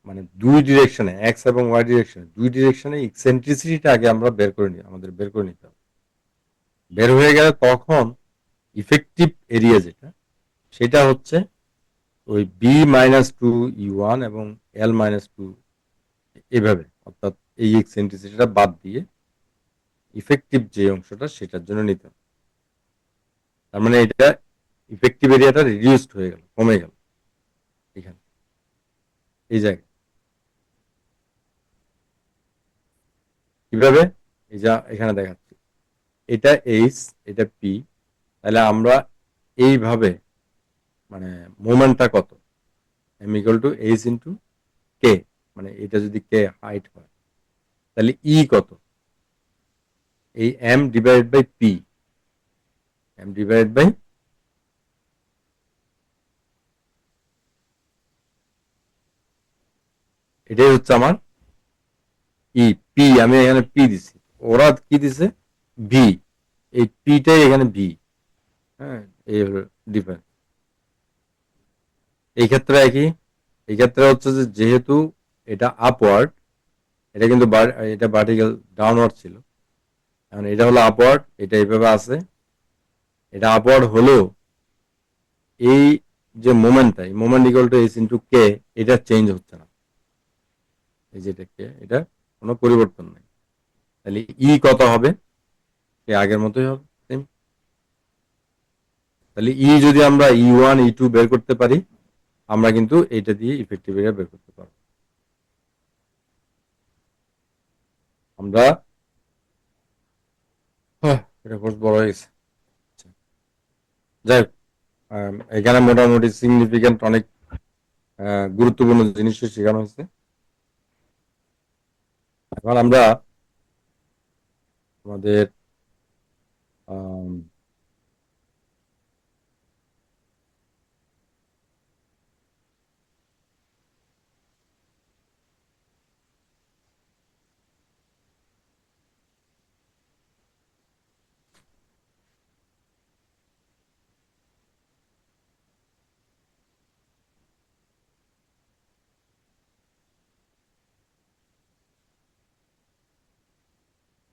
মানে দুই ডিরেকশনে, এক্স এবং ওয়াই ডিরেকশনে, দুই ডিরেকশনে ইকসেন্ট্রিসিটিটা আগে আমরা আমাদের বের করে নিতে হবে। বের হয়ে গেলে তখন ইফেক্টিভ এরিয়া যেটা, সেটা হচ্ছে ওই B-2 E1 এবং L-2 এভাবে, অর্থাৎ এই এক্সেন্ট্রিসিটিটা বাদ দিয়ে ইফেক্টিভ যে অংশটা সেটার জন্য নিতে হবে। তার মানে এটা ইফেক্টিভ এরিয়াটা রিডিউসড হয়ে গেল, কমে গেল এখানে, এই জায়গায়। কিভাবে? এই যা এখানে দেখাচ্ছি, এটা এইচ, এটা পি, তাহলে আমরা এইভাবে মানে মোমেন্টটা কত, M equal to H into K, মানে এটা যদি কে হাইট হয় তাহলে ই কত, এই M divide by P, M divide by এটাই হচ্ছে আমার ই, পি আমি এখানে পি দিছি, ওরা কি দিছে ভি, এই পিটাই এখানে ভি। হ্যাঁ, এই হলো ডিফারেন্স। এই ক্ষেত্রে একই, এই ক্ষেত্রে হচ্ছে যে যেহেতু এটা আপওয়ার্ড, এটা কিন্তু এটা ভার্টিক্যাল ডাউনওয়ার্ড ছিল, এখন এটা হলো আপওয়ার্ড, এটা এইভাবে আছে, এটা আপওয়ার্ড হলেও এই যে মোমেন্টটা, এই moment equal to H into K, এটা চেঞ্জ হচ্ছে না, এই যেটা কে, এটা কোনো পরিবর্তন নেই। তাহলে ই কত হবে, সে আগের মতোই হবে, সেম। তাহলে ই যদি আমরা E1 E2 বের করতে পারি, আমরা কিন্তু এটা দিয়ে ইফেক্টিভ এরিয়া বের করতে পারবো। আমরা এটা কোর্স বড় হয়ে গেছে, যাই হোক, এখানে মোটামুটি সিগনিফিকেন্ট অনেক গুরুত্বপূর্ণ জিনিসও শেখানো হয়েছে। এখন আমরা আমাদের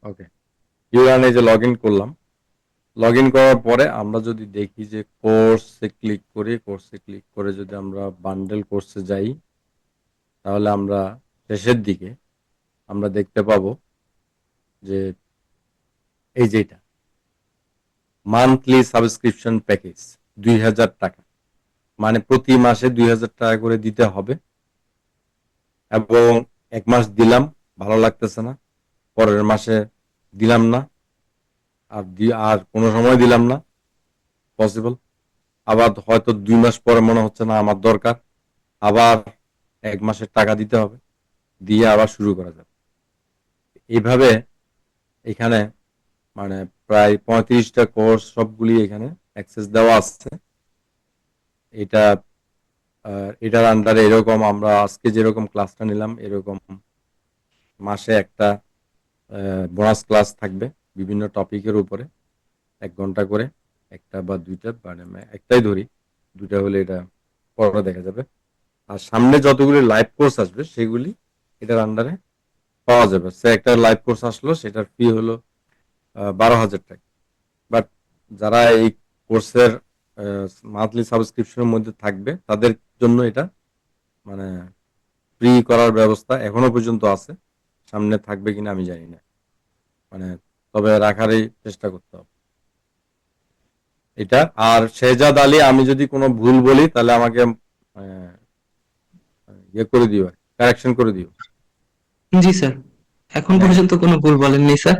ওকে, ইউরান এই যে লগ ইন করলাম, লগ ইন করার পরে আমরা যদি দেখি যে কোর্সে ক্লিক করি, কোর্সে ক্লিক করে যদি আমরা বান্ডেল কোর্সে যাই, তাহলে আমরা শেষের দিকে আমরা দেখতে পাবো যে এই যেটা মান্থলি সাবস্ক্রিপশন প্যাকেজ 2000 টাকা, মানে প্রতি মাসে 2000 টাকা করে দিতে হবে, এবং এক মাস দিলাম, ভালো লাগতেছে না, পরের মাসে দিলাম না, আর কোনো সময় দিলাম না, পসিবল, আবার হয়তো 2 মাস পরে মনে হচ্ছে না আমার দরকার, আবার এক মাসের টাকা দিতে হবে, দিয়ে আবার শুরু করা যাবে। এইভাবে এখানে মানে প্রায় 35টা কোর্স সবগুলি এখানে অ্যাক্সেস দেওয়া আছে। এটা এটার আন্ডারে এরকম আমরা আজকে যেরকম ক্লাসটা নিলাম, এরকম মাসে একটা বোনাস ক্লাস থাকবে বিভিন্ন টপিকের উপরে, 1 ঘন্টা করে, একটা বা দুইটা, মানে একটাই ধরি, দুইটা হলে এটা পরে দেখা যাবে। আর সামনে যতগুলি লাইভ কোর্স আসবে সেগুলি এটার আন্ডারে পাওয়া যাবে। সে একটা লাইভ কোর্স আসলো, সেটার ফি হলো 12,000 টাকা। বাট যারা এই কোর্সের মান্থলি সাবস্ক্রিপশনের মধ্যে থাকবে তাদের জন্য এটা মানে ফ্রি করার ব্যবস্থা এখনো পর্যন্ত আছে, সামনে থাকবে কিনা আমি জানি না, মানে তবে রাখারই চেষ্টা করতে হবে এটা। আর শেহজাদ আলী, আমি যদি কোনো ভুল বলি তাহলে আমাকে ইয়ে করে দিও, কারেকশন করে দিও। জি স্যার, এখন হ্যাঁ, পর্যন্ত কোনো ভুল বলেননি স্যার,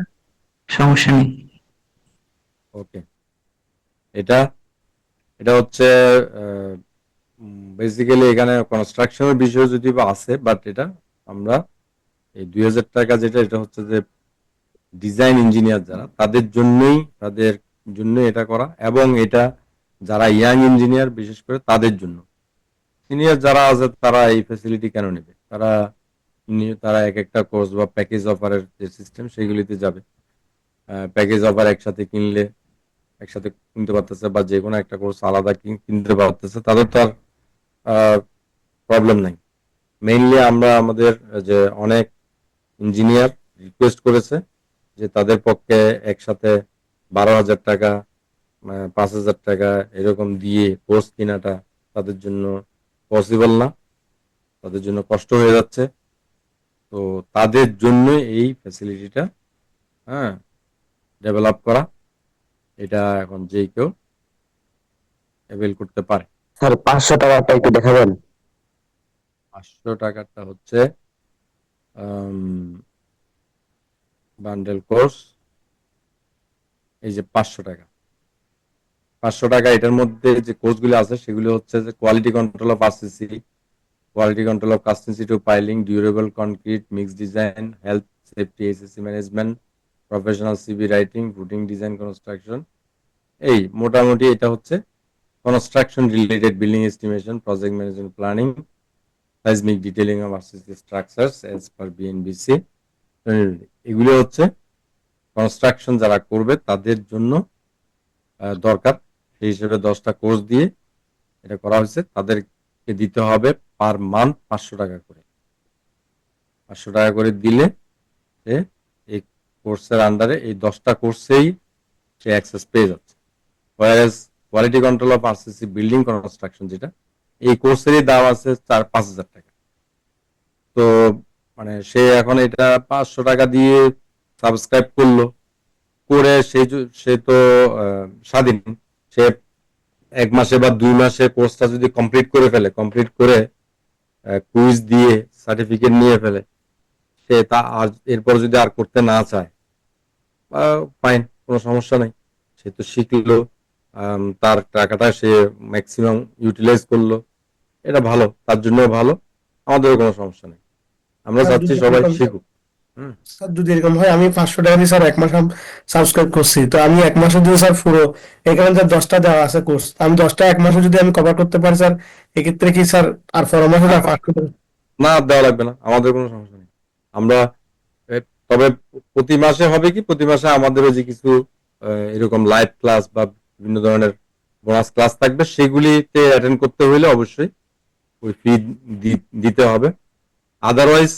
সমস্যা নেই। ওকে। এটা এটা হচ্ছে বেসিক্যালি এখানে কনস্ট্রাকশনের বিষয় যদি বা আছে, বাট এটা আমরা এই 2000 টাকা যেটা, এটা হচ্ছে যে ডিজাইন ইঞ্জিনিয়ার যারা তাদের জন্য এটা করা, এবং এটা যারা ইয়াং ইঞ্জিনিয়ার বিশেষ করে তাদের জন্য। সিনিয়র যারা আছে তারা এই ফ্যাসিলিটি কেন নেবে, তারা এক একটা কোর্স বা প্যাকেজ অফারের যে সিস্টেম সেগুলিতে যাবে, প্যাকেজ অফার একসাথে কিনলে একসাথে কিনতে পারতেছে, বা যে কোনো একটা কোর্স আলাদা কিনতে পারতেছে, তাদের তো আর প্রবলেম নাই। মেইনলি আমরা আমাদের যে অনেক ইঞ্জিনিয়ার রিকোয়েস্ট করেছে যে তাদের পক্ষে একসাথে 12,000 টাকা, 5,000 টাকা এরকম দিয়ে কোর্স কেনাটা তাদের জন্য পসিবল না, তাদের জন্য কষ্ট হয়ে যাচ্ছে। তো তাদের জন্য এই ফ্যাসিলিটিটা ডেভেলপ করা, এটা এখন যে কেউ অ্যাভেল করতে পারে। স্যার 500 টাকাটা একটু দেখাবেন। 500 টাকাটা হচ্ছে বান্ডেল কোর্স, এই যে 500 টাকা। 500 টাকা, এটার মধ্যে যে কোর্সগুলো আছে সেগুলো হচ্ছে যে quality control of RCC, quality control of cast institute piling, durable concrete, mix design, health safety SSC management, professional CV writing, footing design construction. এই মোটামুটি এটা হচ্ছে construction related, building estimation, project management planning, seismic detailing of RCC structures as per BNBC। এগুলো হচ্ছে construction যারা করবে তাদের জন্য দরকার, সেই হিসেবে 10টা কোর্স দিয়ে এটা করা হয়েছে। তাদেরকে দিতে হবে পার মান্থ 500 টাকা করে। 500 টাকা করে দিলে সে এই কোর্সের আন্ডারে এই 10টা কোর্সেই সে অ্যাক্সেস পেয়ে যাচ্ছে। ওয়ারেজ quality control of RCC building construction, যেটা এই কোর্সেরই দাম আছে 4-5 হাজার টাকা। তো মানে সে এখন এটা 500 টাকা দিয়ে সাবস্ক্রাইব করলো, করে সে তো স্বাধীন। সে 1 মাসে বা 2 মাসে কোর্সটা যদি কমপ্লিট করে ফেলে, কমপ্লিট করে কুইজ দিয়ে সার্টিফিকেট নিয়ে ফেলে, সে তা আর এরপর যদি আর করতে না চায়, ফাইন, কোনো সমস্যা নেই। সে তো শিখলো, তার টাকাটা সে ম্যাক্সিমাম ইউটিলাইজ করলো, এটা ভালো, তার জন্য ভালো, আমাদেরও কোনো সমস্যা নেই। আমরা চাচ্ছি সবাই শিখুক। স্যার যদি এরকম হয়, আমি 500 টাকা দিয়ে স্যার 1 মাস সাবস্ক্রাইব করছি, তো আমি 1 মাসে যদি স্যার পুরো, এখানে স্যার 10টা দেওয়া আছে কোর্স, আমি 10টা 1 মাসে যদি আমি কভার করতে পারি স্যার, এক্ষেত্রে কি স্যার আর পরের মাসে স্যার 500 টাকা? না, দেওয়া লাগবে না, আমাদের কোনো সমস্যা নেই। আমরা তবে প্রতি মাসে হবে কি, প্রতি মাসে আমাদেরও যে কিছু এরকম লাইভ ক্লাস বা বিভিন্ন ধরনের বোনাস ক্লাস থাকবে, সেগুলিতে অ্যাটেন্ড করতে হইলে অবশ্যই ওই ফি দিতে হবে। আদারওয়াইজ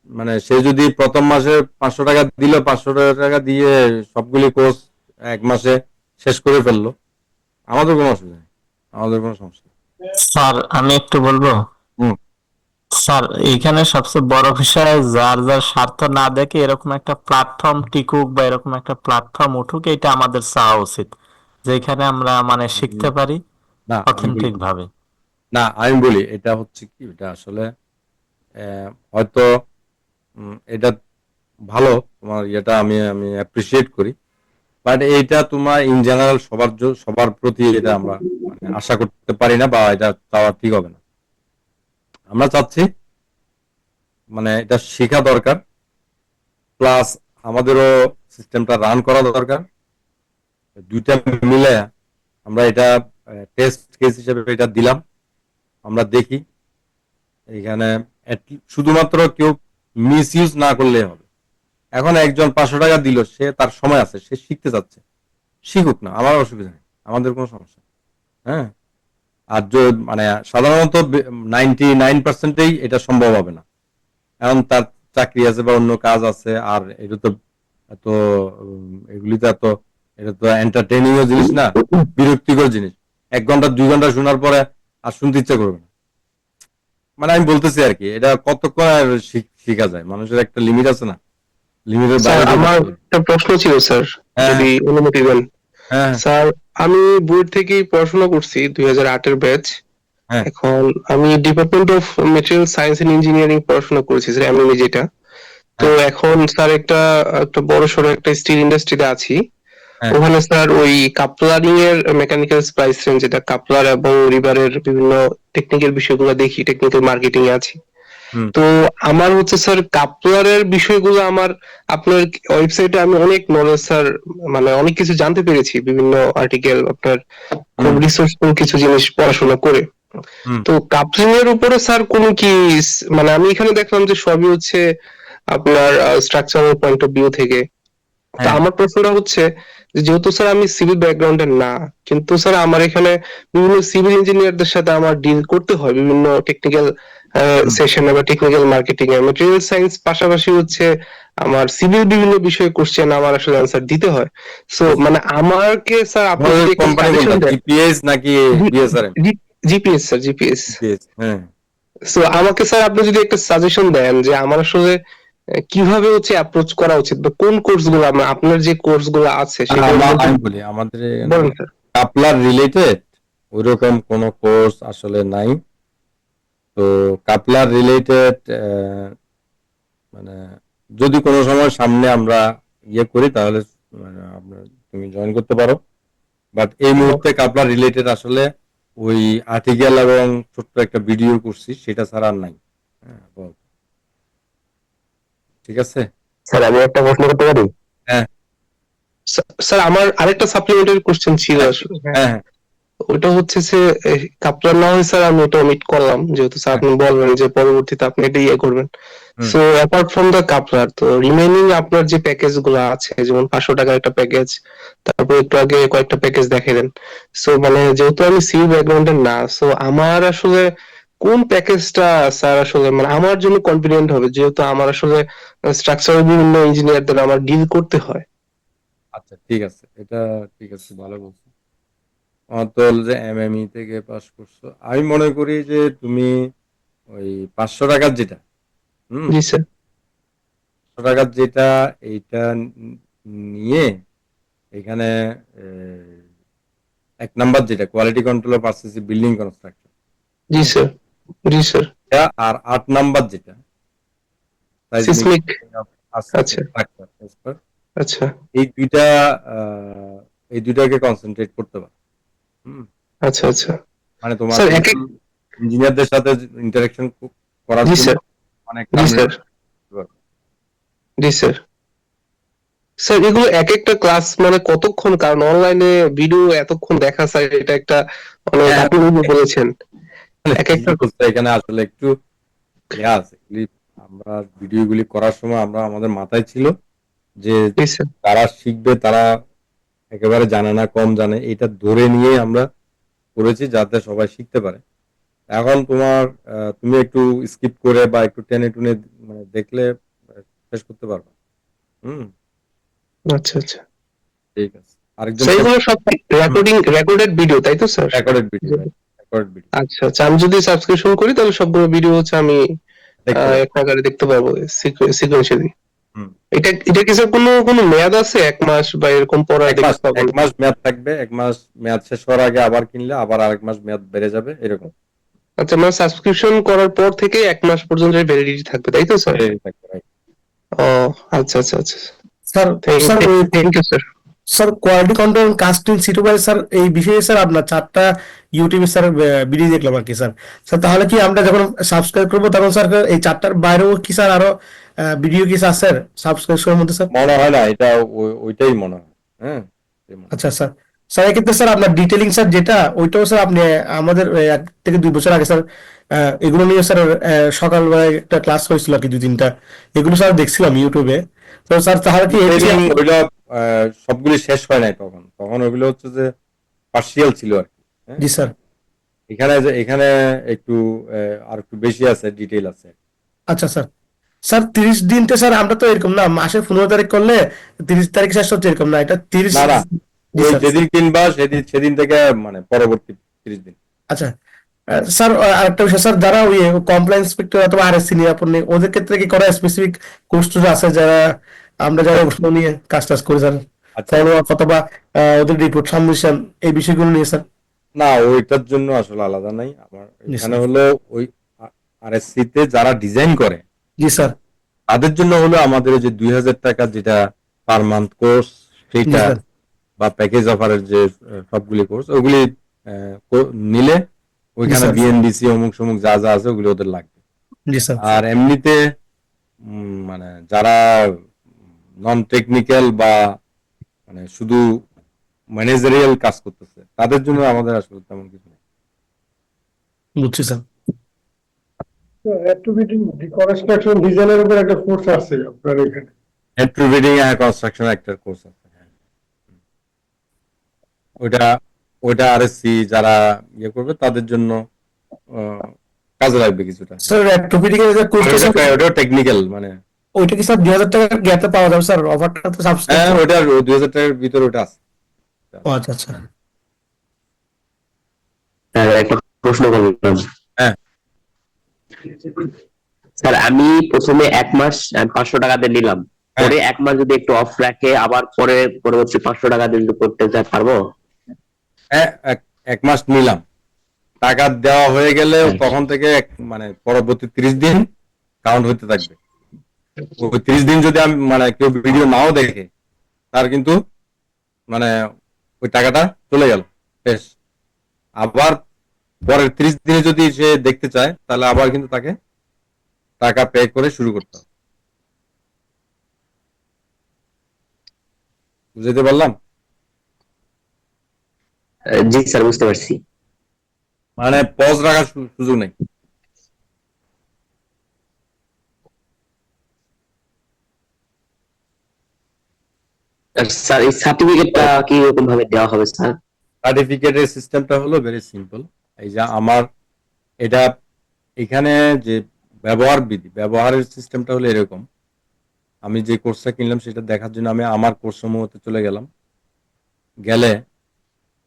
মানে সে যদি প্রথম মাসে 500 টাকা দিল, 500 টাকা দিয়ে সবগুলি কোর্স 1 মাসে শেষ করে ফেললো, আমাদের কোনো অসুবিধা নেই, আমাদের কোনো সমস্যা নেই। স্যার আমি একটু বলবো। স্যার এইখানে সবচেয়ে বড় বিষয়, যার যার স্বার্থ না দেখে এরকম একটা প্ল্যাটফর্ম টিকুক বা এরকম একটা প্ল্যাটফর্ম উঠুক, এটা আমাদের চাওয়া উচিত, যেখানে আমরা মানে শিখতে পারি না অথেন্টিক ভাবে। না, আমি বলি এটা হচ্ছে কি, এটা আসলে হয়তো এটা ভালো, তোমার এটা আমি অ্যাপ্রিসিয়েট করি, বাট এইটা তোমার ইন জেনারেল সবার প্রতি এটা আমরা মানে আশা করতে পারি না, বা এটা চাওয়া ঠিক হবে না। আমরা চাচ্ছি মানে এটা শেখা দরকার, প্লাস আমাদেরও সিস্টেমটা রান করা দরকার। দুইটা মিলে আমরা এটা টেস্ট কেস হিসেবে এটা দিলাম, আমরা দেখি এখানে শুধুমাত্র কেউ মিস ইউজ না করলে হবে। এখন একজন 500 টাকা দিল, সে তার সময় আছে, সে শিখতে চাচ্ছে, শিখুক না, আমার অসুবিধা নেই, আমাদের কোনো সমস্যা নেই। হ্যাঁ, আর মানে সাধারণত 99%-ই এটা সম্ভব হবে না, এখন তার চাকরি আছে বা অন্য কাজ আছে, আর এটা তো এত এগুলিতে এত, এটা তো এন্টারটেইনিং জিনিস না, বিরক্তিকর জিনিস। 1 ঘন্টা 2 ঘন্টা শোনার পরে আর শুনতে ইচ্ছা করবে না। মানে আমি বলতেছি আর কি, এটা কতক্ষণ আর শেখা যায়, মানুষের একটা লিমিট আছে না, লিমিটের স্যার বাইরে। আমার একটা প্রশ্ন ছিল স্যার, হ্যাঁ। যদি অনুমতি দেন। হ্যাঁ স্যার আমি বুয়েট থেকেই পড়াশোনা করছি, 2008-এর ব্যাচ। হ্যাঁ এখন আমি department of material science and engineering পড়াশোনা করেছি স্যার, আমি যেটা। তো এখন স্যার একটা বড় সড়ো একটা স্টিল ইন্ডাস্ট্রিতে আছি। হ্যাঁ। ওখানে স্যার ওই কাপলারিং এর মেকানিক্যাল স্প্লাইস রেঞ্জ, যেটা কাপলার এবং রিবারের বিভিন্ন টেকনিক্যাল বিষয়গুলো দেখি, টেকনিক্যাল মার্কেটিং এ আছি। তো আমার হচ্ছে স্যার কাপলারের বিষয়গুলো আমার আপনার ওয়েবসাইটে আমি অনেক নলেজ স্যার, মানে অনেক কিছু জানতে পেরেছি, বিভিন্ন আর্টিকেল আপনার খুব রিসোর্সফুল কিছু জিনিস পড়াশোনা করে। তো কাপলিং এর উপরে স্যার কোন কি, মানে আমি এখানে দেখলাম যে সবই হচ্ছে আপনার স্ট্রাকচারাল পয়েন্ট অফ ভিউ থেকে। তো আমার প্রশ্নটা হচ্ছে যে, যেহেতু স্যার আমি সিভিল ব্যাকগ্রাউন্ডের না, কিন্তু স্যার আমার এখানে বিভিন্ন সিভিল ইঞ্জিনিয়ারদের সাথে আমার ডিল করতে হয় বিভিন্ন টেকনিক্যাল সেশনে বা টেকনিক্যাল মার্কেটিং এ। ম্যাটেরিয়াল সায়েন্স পাশাপাশি হচ্ছে আমার সিভিল বিভিন্ন বিষয়ে কোশ্চেন আমার আসলে অ্যান্সার দিতে হয়। সো মানে আমাকে স্যার আপনি যদি একটা সাজেশন দেন। জিপিএস নাকি বিএসআরএম? GPS sir, GPS. হ্যাঁ, সো আমাকে স্যার আপনি যদি একটা সাজেশন দেন যে আমার আসলে কিভাবে হচ্ছে অ্যাপ্রোচ করা উচিত, বা কোন কোর্স গুলো আপনার যে কোর্স গুলো আছে আমি বলি আমাদের বলেন স্যার। কাপলার রিলেটেড ওইরকম কোনো কোর্স আসলে নাই। তো কাপলার রিলেটেড মানে যদি কোনো সময় সামনে আমরা ইয়ে করি তাহলে তুমি জয়েন করতে পারো, বাট এই মুহূর্তে কাপলার রিলেটেড আসলে ওই আর্টিকেল এবং ছোট্ট একটা ভিডিও করছি, সেটা ছাড়া আর নাই। হ্যাঁ, বল। ঠিক আছে। স্যার আমি একটা প্রশ্ন করতে পারি? হ্যাঁ স্যার আমার আরেকটা সাপ্লিমেন্টারি কোশ্চেন ছিল আসলে। হ্যাঁ ওটা হচ্ছে যে কাপলার না হয় স্যার আমি এটা ওমিট করলাম, যেহেতু স্যার আপনি বলবেন যে পরবর্তীতে আপনি এটা ইয়ে করবেন। Hmm. So apart from the coupler, তো রিমেইনিং আপনার যে প্যাকেজ গুলো আছে, যেমন 500 টাকার একটা প্যাকেজ, তারপর একটু আগে কয়েকটা প্যাকেজ দেখালেন। সো মানে যেহেতু আমি সি ব্যাকগ্রাউন্ডের না, সো আমার আসলে কোন প্যাকেজটা স্যার আসলে মানে আমার জন্য কনভিনিয়েন্ট হবে, যেহেতু আমার আসলে স্ট্রাকচারাল বিভিন্ন ইঞ্জিনিয়ারদের আমার ডিল করতে হয়। আচ্ছা ঠিক আছে, এটা ঠিক আছে, ভালো বলছো। অতল যে এমএমই থেকে পাস করছো, আমি মনে করি যে তুমি ওই 500 টাকার যেটা, জি স্যার। 500 টাকার যেটা, এইটা নিয়ে এখানে এক নাম্বার যেটা quality control purchase building construction, জি স্যার। জি স্যার। আর 8 নাম্বার যেটা সিসমিক। আচ্ছা। স্ট্রাকচার, আচ্ছা এই দুইটা এই দুইটাকে কনসেন্ট্রেট করতে পারো। আচ্ছা। আচ্ছা মানে তোমার স্যার এক এক। ইঞ্জিনিয়ারদের সাথে ইন্টারাকশন করার জি জন্য স্যার। অনেক জি স্যার। জি স্যার। স্যার এগুলো এক একটা ক্লাস মানে কতক্ষণ, কারণ অনলাইনে ভিডিও এতক্ষণ দেখা স্যার এটা একটা মানে হ্যাঁ, আপনি বলেছেন এক একটা। এখানে আসলে একটু ইয়ে আছে, আমরা ভিডিওগুলি করার সময় আমরা আমাদের মাথায় ছিল যে জি স্যার। তারা শিখবে, তারা একেবারে জানে না, কম জানে, এটা ধরে নিয়ে আমরা করেছি যাতে সবাই শিখতে পারে। এখন তুমি একটু স্কিপ করে বা একটু টেনে টুনে মানে দেখলে শেষ করতে পারবে। আচ্ছা আচ্ছা। ঠিক আছে। আরেকজন স্যার এগুলো সব রেকর্ডেড ভিডিও তাই তো sir? Recorded video, recorded video. আচ্ছা আচ্ছা, আমি যদি সাবস্ক্রিপশন করি তাহলে সবগুলো ভিডিও হচ্ছে আমি এক নাগারে দেখতে পারবো সিকোয়েন্সিয়ালি। এটা কি স্যার কোনো কোনো মেয়াদ আছে, 1 মাস বা এরকম পরে দেখতে পাবো? 1 মাস মেয়াদ থাকবে, 1 মাস মেয়াদ শেষ হওয়ার আগে আবার কিনলে আবার আরেক মাস মেয়াদ বেড়ে যাবে, এরকম। আচ্ছা মানে সাবস্ক্রিপশন করার পর থেকে 1 মাস পর্যন্ত ভ্যালিডিটি থাকবে তাই তো স্যার? ও আচ্ছা আচ্ছা আচ্ছা। Sir thank you sir. Sir quality control casting supervisor sir, এই বিষয়ে স্যার আপনার 4টা ইউটিউবে স্যার ভিডিও দেখলাম আর কি স্যার। স্যার তাহলে কি আমরা যখন সাবস্ক্রাইব করবো তখন স্যার এই 4টার বাইরেও কি স্যার আরো ভিডিও কি স্যার স্যার সাবস্ক্রিপশনের মধ্যে স্যার? মনে হয় না, এটা ওইটাই মনে হয়। হ্যাঁ আচ্ছা স্যার। স্যার এক্ষেত্রে স্যার আপনার ডিটেলিং স্যার যেটা, ওইটাও স্যার আপনি আমাদের 1 থেকে 2 বছর আগে স্যার এগুলো নিয়ে স্যার সকালবেলায় একটা ক্লাস হয়েছিল আর কি 2-3টা, এগুলো স্যার দেখছিলাম ইউটিউবে। তো স্যার তাহলে কি ওইটা সবগুলি শেষ হয় নাই তখন, ওইগুলো হচ্ছে যে পার্সিয়াল ছিল আর কি। জি স্যার। এখানে একটু আর একটু বেশি আছে, ডিটেইল আছে। আচ্ছা স্যার। স্যার 30 দিনতে স্যার আমরা তো এরকম না, মাসের 15 তারিখ করলে 30 তারিখ শেষ হচ্ছে এরকম না, এটা 30। না না, জি ওই স্যার। যেদিন কিনবা সেদিন থেকে মানে পরবর্তী 30 দিন। আচ্ছা স্যার, আরেকটা বিষয় স্যার, যারা ওই কমপ্লায়েন্স ইন্সপেক্টর অথবা আরএসসি নিয়ে আপনি ওদের ক্ষেত্রে কি করা স্পেসিফিক কোর্স আছে যারা আমরা যারা ওগুলো নিয়ে কাজ করি স্যার, আচ্ছা ফলো আপ অথবা ওদের রিপোর্ট সাবমিশন এই বিষয়গুলো নিয়ে স্যার? না, ওইটার জন্য আসলে আলাদা নাই আমার। জি এখানে স্যার। হলো ওই আরএসসি তে যারা ডিজাইন করে জি স্যার। তাদের জন্য হলো আমাদের যে 2000 টাকা যেটা পার মান্থ কোর্স, জি সেটা স্যার। বা প্যাকেজ অফারের যে সবগুলি কোর্স ওগুলি নিলে ওইখানে স্যার। বিএনডিসি অমুক সমুক যা যা আছে ওগুলি ওদের লাগবে। জি স্যার। আর এমনিতে মানে যারা নন টেকনিক্যাল বা মানে শুধু ম্যানেজারিয়াল কাজ করতেছে তাদের জন্য আমাদের আসলে তেমন কিছু নেই। বুঝছি স্যার। কনস্ট্রাকশন ডিজাইনের উপর একটা কোর্স আছে আপনার এখানে? এন্ট্রিবিডিং আর কনস্ট্রাকশন একটা কোর্স আছে। ওইটা আরএসসি যারা ইয়ে করবে তাদের জন্য কাজে লাগবে কিছুটা। স্যার রেট্রোফিটিং এর যে কোর্স ওটাও টেকনিক্যাল মানে ওইটা কি স্যার 2000 টাকার গ্যাপে পাওয়া যাবে স্যার? অফারটা তো হ্যাঁ, সাবস্ক্রাইব। ওটা 2000 টাকার ভিতরে ওটা আছে। ও আচ্ছা আচ্ছা। স্যার একটা প্রশ্ন করলাম। হ্যাঁ স্যার আমি প্রথমে 1 মাস 500 টাকা দিয়ে নিলাম, পরে 1 মাস যদি একটু অফ রাখে আবার পরে পরবর্তী 500 টাকা দিয়ে যদি করতে চাই পারবো? হ্যাঁ, 1 মাস নিলাম, টাকা দেওয়া হয়ে গেলে তখন থেকে মানে পরবর্তী 30 দিন কাউন্ট হতে থাকবে। ওই 30 দিন যদি আমি মানে কেউ ভিডিও নাও দেখে, তার কিন্তু মানে ওই টাকাটা চলে গেল, শেষ। আবার পরের 30 দিনে যদি সে দেখতে চায়, তাহলে আবার কিন্তু তাকে টাকা পে করে শুরু করতে হবে। বুঝতে পারলাম? জি স্যার, বুঝতে পারছি। মানে পজ রাখার সুযোগ নেই। আর স্যার এই সার্টিফিকেটটা কি রকম ভাবে দেওয়া হবে স্যার? সার্টিফিকেটের সিস্টেমটা হলো ভেরি সিম্পল। এই যে আমার এটা এখানে যে ব্যবহারের সিস্টেমটা হলো এরকম। আমি যে কোর্সটা কিনলাম সেটা দেখার জন্য আমি আমার কোর্স সমূহতে চলে গেলাম। গেলে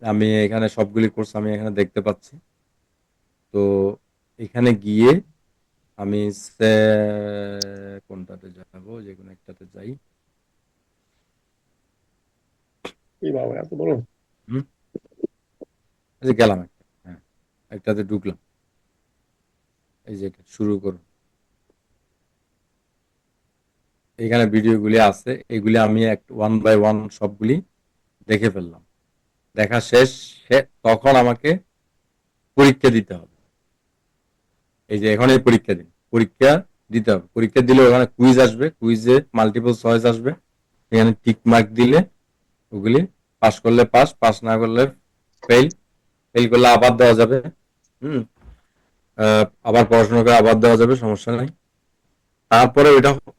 আমি এখানে সবগুলি কোর্স আমি এখানে দেখতে পাচ্ছি। তো এখানে গিয়ে আমি কোনটাতে যাব, যে কোনো একটাতে যাই। এত বড় হুম, এই যে গেলাম একটা, হ্যাঁ, একটাতে ঢুকলাম। এই যে এটা শুরু করুন। এখানে ভিডিওগুলি আছে, এগুলি আমি ওয়ান বাই ওয়ান সবগুলি দেখে ফেললাম। দেখা শেষ, তখন আমাকে পরীক্ষা দিতে হবে। এই যে এখন এই পরীক্ষা দিন, পরীক্ষা দিতে হবে। পরীক্ষা দিলে ওখানে কুইজ আসবে, কুইজে মাল্টিপল চয়েস আসবে। এখানে টিক মার্ক দিলে ওগুলি পাস করলে পাস, পাস না করলে ফেল। ফেল করলে আবার দেওয়া যাবে। হুম, আবার পড়াশোনা করে আবার দেওয়া যাবে, সমস্যা নাই। তারপরে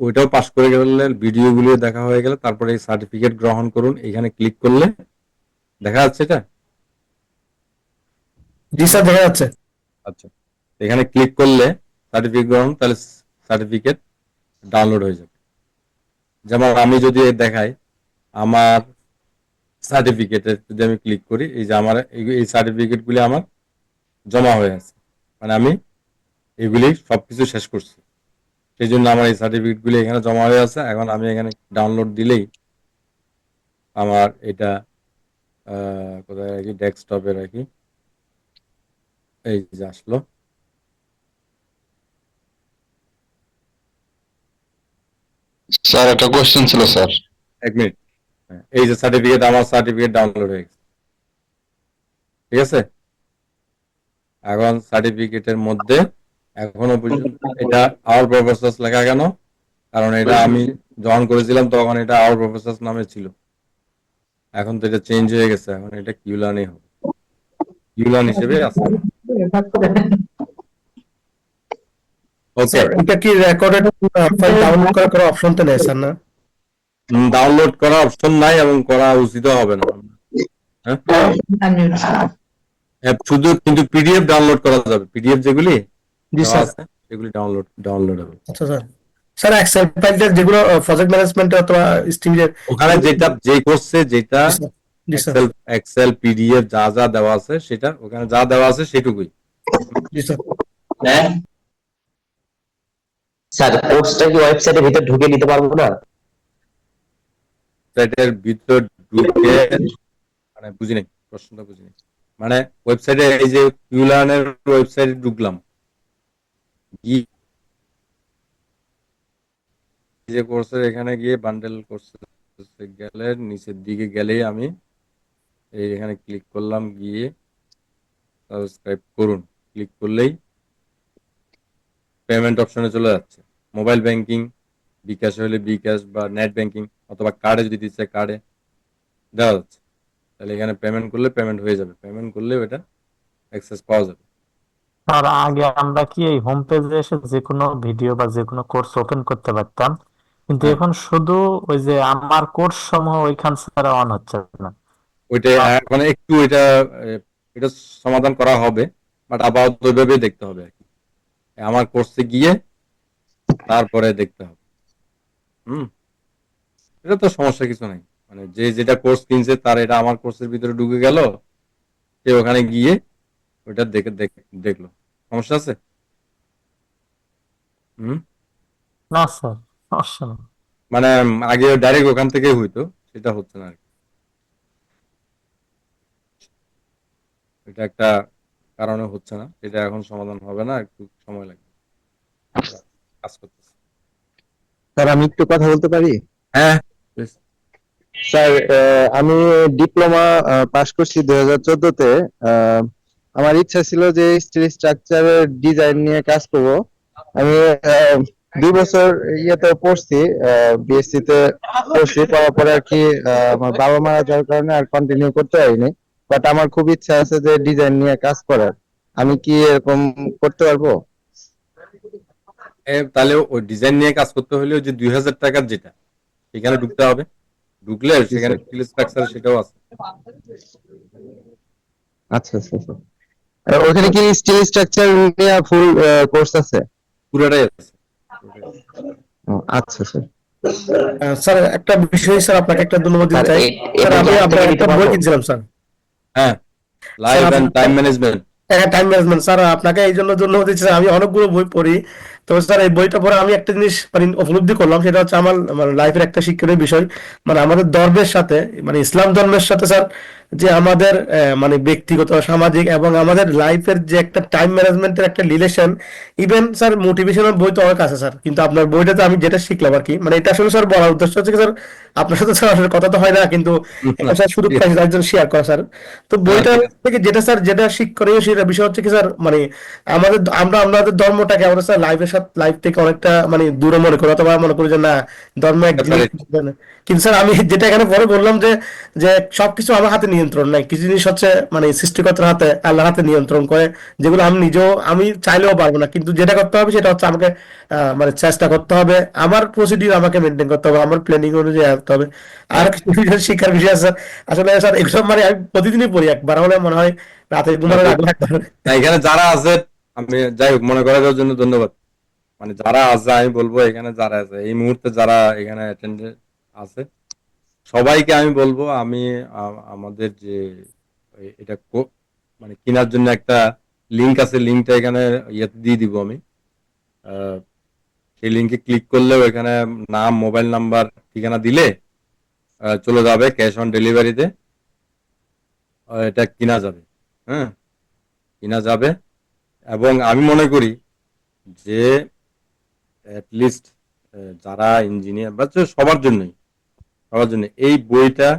ওইটাও পাস করে গেলে, ভিডিওগুলো দেখা হয়ে গেলে, তারপরে এই সার্টিফিকেট গ্রহণ করুন। এখানে ক্লিক করলে দেখা যাচ্ছে এটা। জি স্যার, দেখা যাচ্ছে। আচ্ছা, এখানে ক্লিক করলে সার্টিফিকেট গ্রহণ, তাহলে সার্টিফিকেট ডাউনলোড হয়ে যাবে। যেমন আমি যদি দেখাই আমার সার্টিফিকেটে, যদি আমি ক্লিক করি, এই যে আমার এই সার্টিফিকেটগুলি আমার জমা হয়ে আছে, মানে আমি এগুলি সবকিছু শেষ করছি। সেই জন্য আমার এই সার্টিফিকেটগুলি এখানে জমা হয়ে আছে। এখন আমি এখানে ডাউনলোড দিলেই আমার এটা কোথায় রাখি, ডেস্কটপে রাখি। এই যে আসলো। স্যার একটা কোশ্চেন ছিল স্যার। 1 মিনিট। এই যে আমার সার্টিফিকেট ডাউনলোড হয়ে গেছে, ঠিক আছে। এখন সার্টিফিকেটের মধ্যে এখনো পর্যন্ত এটা আওয়ার প্রফেসর লেখা কেন? কারণ এটা আমি যখন করেছিলাম তখন এটা আওয়ার প্রফেসর নামে ছিল। এখন তো এটা চেঞ্জ হয়ে গেছে, এখন এটা কিউলানি হবে, কিউলান হিসেবে আছে। ওকে, স্যার এটা কি রেকর্ডেড ফাইল ডাউনলোড করার অপশন তো নেই স্যার, না? ডাউনলোড করার অপশন নাই এবং করা উচিত হবে না। হ্যাঁ, শুধু কিন্তু পিডিএফ ডাউনলোড করা যাবে। পিডিএফ যেগুলি জি দেওয়া স্যার। আছে সেগুলি ডাউনলোড হবে। আচ্ছা স্যার। স্যার এক্সেল ফাইলটা যেগুলো প্রজেক্ট ম্যানেজমেন্ট অথবা স্টিমের, ওখানে যে কোর্সে যেটা জি স্যার। এক্সেল পিডিএফ যা যা দেওয়া আছে, সেটা ওখানে যা দেওয়া আছে সেটুকুই। জি স্যার। হ্যাঁ স্যার, কোর্সটা কি ওয়েবসাইটের ভিতর ঢুকে নিতে পারবো না? সাইটের ভিতর ঢুকে, মানে বুঝিনি, প্রশ্নটা বুঝিনি। মানে ওয়েবসাইটে, এই যে কিউলার্নের ওয়েবসাইটে ঢুকলাম, গিয়ে যে কোর্সের এখানে গিয়ে বান্ডেল কোর্সে গেলে নিচের দিকে গেলেই আমি এই এখানে ক্লিক করলাম, গিয়ে সাবস্ক্রাইব করুন ক্লিক করলেই পেমেন্ট অপশনে চলে যাচ্ছে। মোবাইল ব্যাংকিং, বিকাশ হলে বিকাশ, বা নেট ব্যাংকিং, অথবা কার্ডে যদি দিচ্ছে কার্ডে দেওয়া যাচ্ছে। তাহলে এখানে পেমেন্ট করলে পেমেন্ট হয়ে যাবে, পেমেন্ট করলে ওটা অ্যাক্সেস পাওয়া যাবে। আর আগে আমরা কি এই হোম পেজে এসে যে কোনো ভিডিও বা যে কোনো কোর্স ওপেন করতে পারতাম, কিন্তু হ্যাঁ, এখন শুধু ওই যে আমার কোর্স সমূহ ওইখান ছাড়া অন হচ্ছে না। ওইটা এখন একটু এটা সমাধান করা হবে, বাট আবার ওইভাবে দেখতে হবে আর কি। আমার কোর্সে গিয়ে তারপরে দেখতে হবে। হুম, এটা তো সমস্যা কিছু নাই। মানে যে যেটা কোর্স কিনছে তার এটা আমার কোর্সের ভিতরে ঢুকে গেল, সে ওখানে গিয়ে ওইটা দেখলো। সমস্যা আছে? হুম, না স্যার, সমস্যা নেই। মানে আগে ডাইরেক্ট ওখান থেকে হইতো, সেটা হচ্ছে না আর কি। এটা একটা কারণে হচ্ছে না, এটা এখন সমাধান হবে না, একটু সময় লাগবে, কাজ করতেছে। স্যার আমি একটু কথা বলতে পারি? হ্যাঁ please। স্যার আমি ডিপ্লোমা পাশ করছি 2014-তে। আমার ইচ্ছা ছিল যে স্টিল স্ট্রাকচারের ডিজাইন নিয়ে কাজ করব। আমি 2 বছর ইয়েতে পড়ছি, বিএসসি তে পড়ছি, পড়ার পরে আর কি আমার বাবা মারা যাওয়ার কারণে আর কন্টিনিউ করতে পারিনি। বাট আমার খুব ইচ্ছা আছে যে ডিজাইন নিয়ে কাজ করার। আমি কি এরকম করতে পারবো? তাহলে ওই ডিজাইন নিয়ে কাজ করতে হলে ওই যে 2000 টাকার যেটা, সেখানে ঢুকতে হবে, ঢুকলে জি সেখানে স্যার। স্কিল স্ট্রাকচার সেটাও আছে। আচ্ছা আচ্ছা স্যার। ওখানে কি স্টিল স্ট্রাকচার নিয়ে ফুল কোর্স আছে? পুরোটাই আছে। ও, আচ্ছা স্যার। স্যার একটা বিষয় স্যার আপনাকে একটা ধন্যবাদ দিতে স্যার চাই। স্যার এটা কি আমি আপ আপনার থেকে নিতে একটা বই পারবো? কিনছিলাম স্যার। হ্যাঁ, sir life and time management. Time management sir, আপনাকে এই জন্য ধন্যবাদ দিচ্ছি স্যার। আমি অনেকগুলো বই পড়ি, তো স্যার এই বইটা পড়ে আমি একটা জিনিস মানে উপলব্ধি করলাম, সেটা হচ্ছে আমার মানে লাইফের একটা শিক্ষণীয় বিষয়। মানে আমাদের ধর্মের সাথে, মানে ইসলাম ধর্মের সাথে স্যার, যে আমাদের মানে ব্যক্তিগত, সামাজিক এবং আমাদের লাইফের যে একটা টাইম ম্যানেজমেন্টের একটা রিলেশন, ইভেন স্যার মোটিভেশনাল বই তো অনেক আছে স্যার, কিন্তু আপনার বইটাতে আমি যেটা শিখলাম আর কি, মানে এটা আসলে স্যার বলার উদ্দেশ্য হচ্ছে কি স্যার, আপনার সাথে স্যার আসলে কথা তো হয় না, কিন্তু এটা স্যার শুধু তার জন্য শেয়ার করা স্যার। তো বইটা ঠিক আছে। থেকে যেটা স্যার, যেটা শিক্ষণীয় সেটা বিষয় হচ্ছে কি স্যার, মানে আমাদের ধর্মটাকে আমরা স্যার লাইফের সাথে, লাইফ থেকে অনেকটা মানে দূরে মনে করি, অথবা মনে করি যে না, ধর্ম এক জিনিস। Separate। কিন্তু স্যার আমি যেটা এখানে পরে বললাম যে যে সবকিছু আমার হাতে নিয়ন্ত্রণ নাই, কিছু জিনিস হচ্ছে মানে সৃষ্টিকর্তার হাতে, আল্লাহর হাতে নিয়ন্ত্রণ করে, যেগুলো আমি নিজেও আমি চাইলেও পারবো না, কিন্তু যেটা করতে হবে সেটা হচ্ছে আমাকে মানে চেষ্টা করতে হবে, আমার প্রসিডিউর আমাকে মেনটেন করতে হবে, আমার প্ল্যানিং অনুযায়ী আসতে হবে। আর কিছু বিষয় শিক্ষার বিষয় আছে আসলে স্যার, এসব মানে আমি প্রতিদিনই পড়ি, একবার হলে মনে হয় রাতে ঘুমানোর আগে একবার। না, এখানে যারা আছে, আমি যাই হোক মনে করার জন্য ধন্যবাদ। মানে যারা আছে, আমি বলবো এখানে যারা আছে এই মুহূর্তে, যারা এখানে অ্যাটেন্ডে আছে, সবাইকে আমি বলবো, আমি আমাদের যে এটা মানে কেনার জন্য একটা লিংক আছে, লিংকটা এখানে ইয়েতে দিয়ে দিব আমি। সেই লিংকে ক্লিক করলেও এখানে নাম, মোবাইল নাম্বার, ঠিকানা দিলে চলে যাবে ক্যাশ অন ডেলিভারিতে, এটা কিনা যাবে। হ্যাঁ, কিনা যাবে। এবং আমি মনে করি যে অ্যাটলিস্ট যারা ইঞ্জিনিয়ার বা সবার জন্যই, সবার জন্য এই বইটা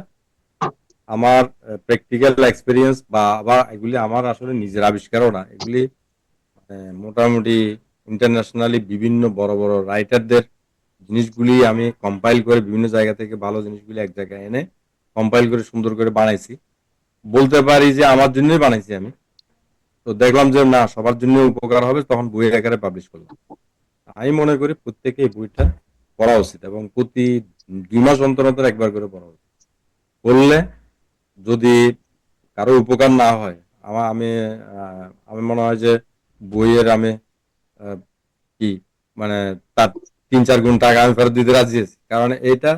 আমার প্র্যাকটিক্যাল এক্সপিরিয়েন্স, বা আবার এগুলি আমার আসলে নিজের আবিষ্কারও না, এগুলি মোটামুটি ইন্টারন্যাশনালি বিভিন্ন বড় বড় রাইটারদের জিনিসগুলি আমি কম্পাইল করে, বিভিন্ন জায়গা থেকে ভালো জিনিসগুলি এক জায়গায় এনে কম্পাইল করে সুন্দর করে বানাইছি। বলতে পারি যে আমার জন্যই বানাইছি আমি। তো দেখলাম যে না, সবার জন্য উপকার হবে, তখন বইয়ের আকারে পাবলিশ করলাম। আমি মনে করি প্রত্যেকে এই বইটা পড়া উচিত, এবং প্রতি 2 মাস অন্তর অন্তর একবার করে পড়া উচিত। পড়লে যদি কারো উপকার না হয়, আমি মনে হয় যে বইয়ের আমি কি মানে তার 3-4 গুণ টাকা আমি ফেরত দিতে রাজি আছি। কারণ এটা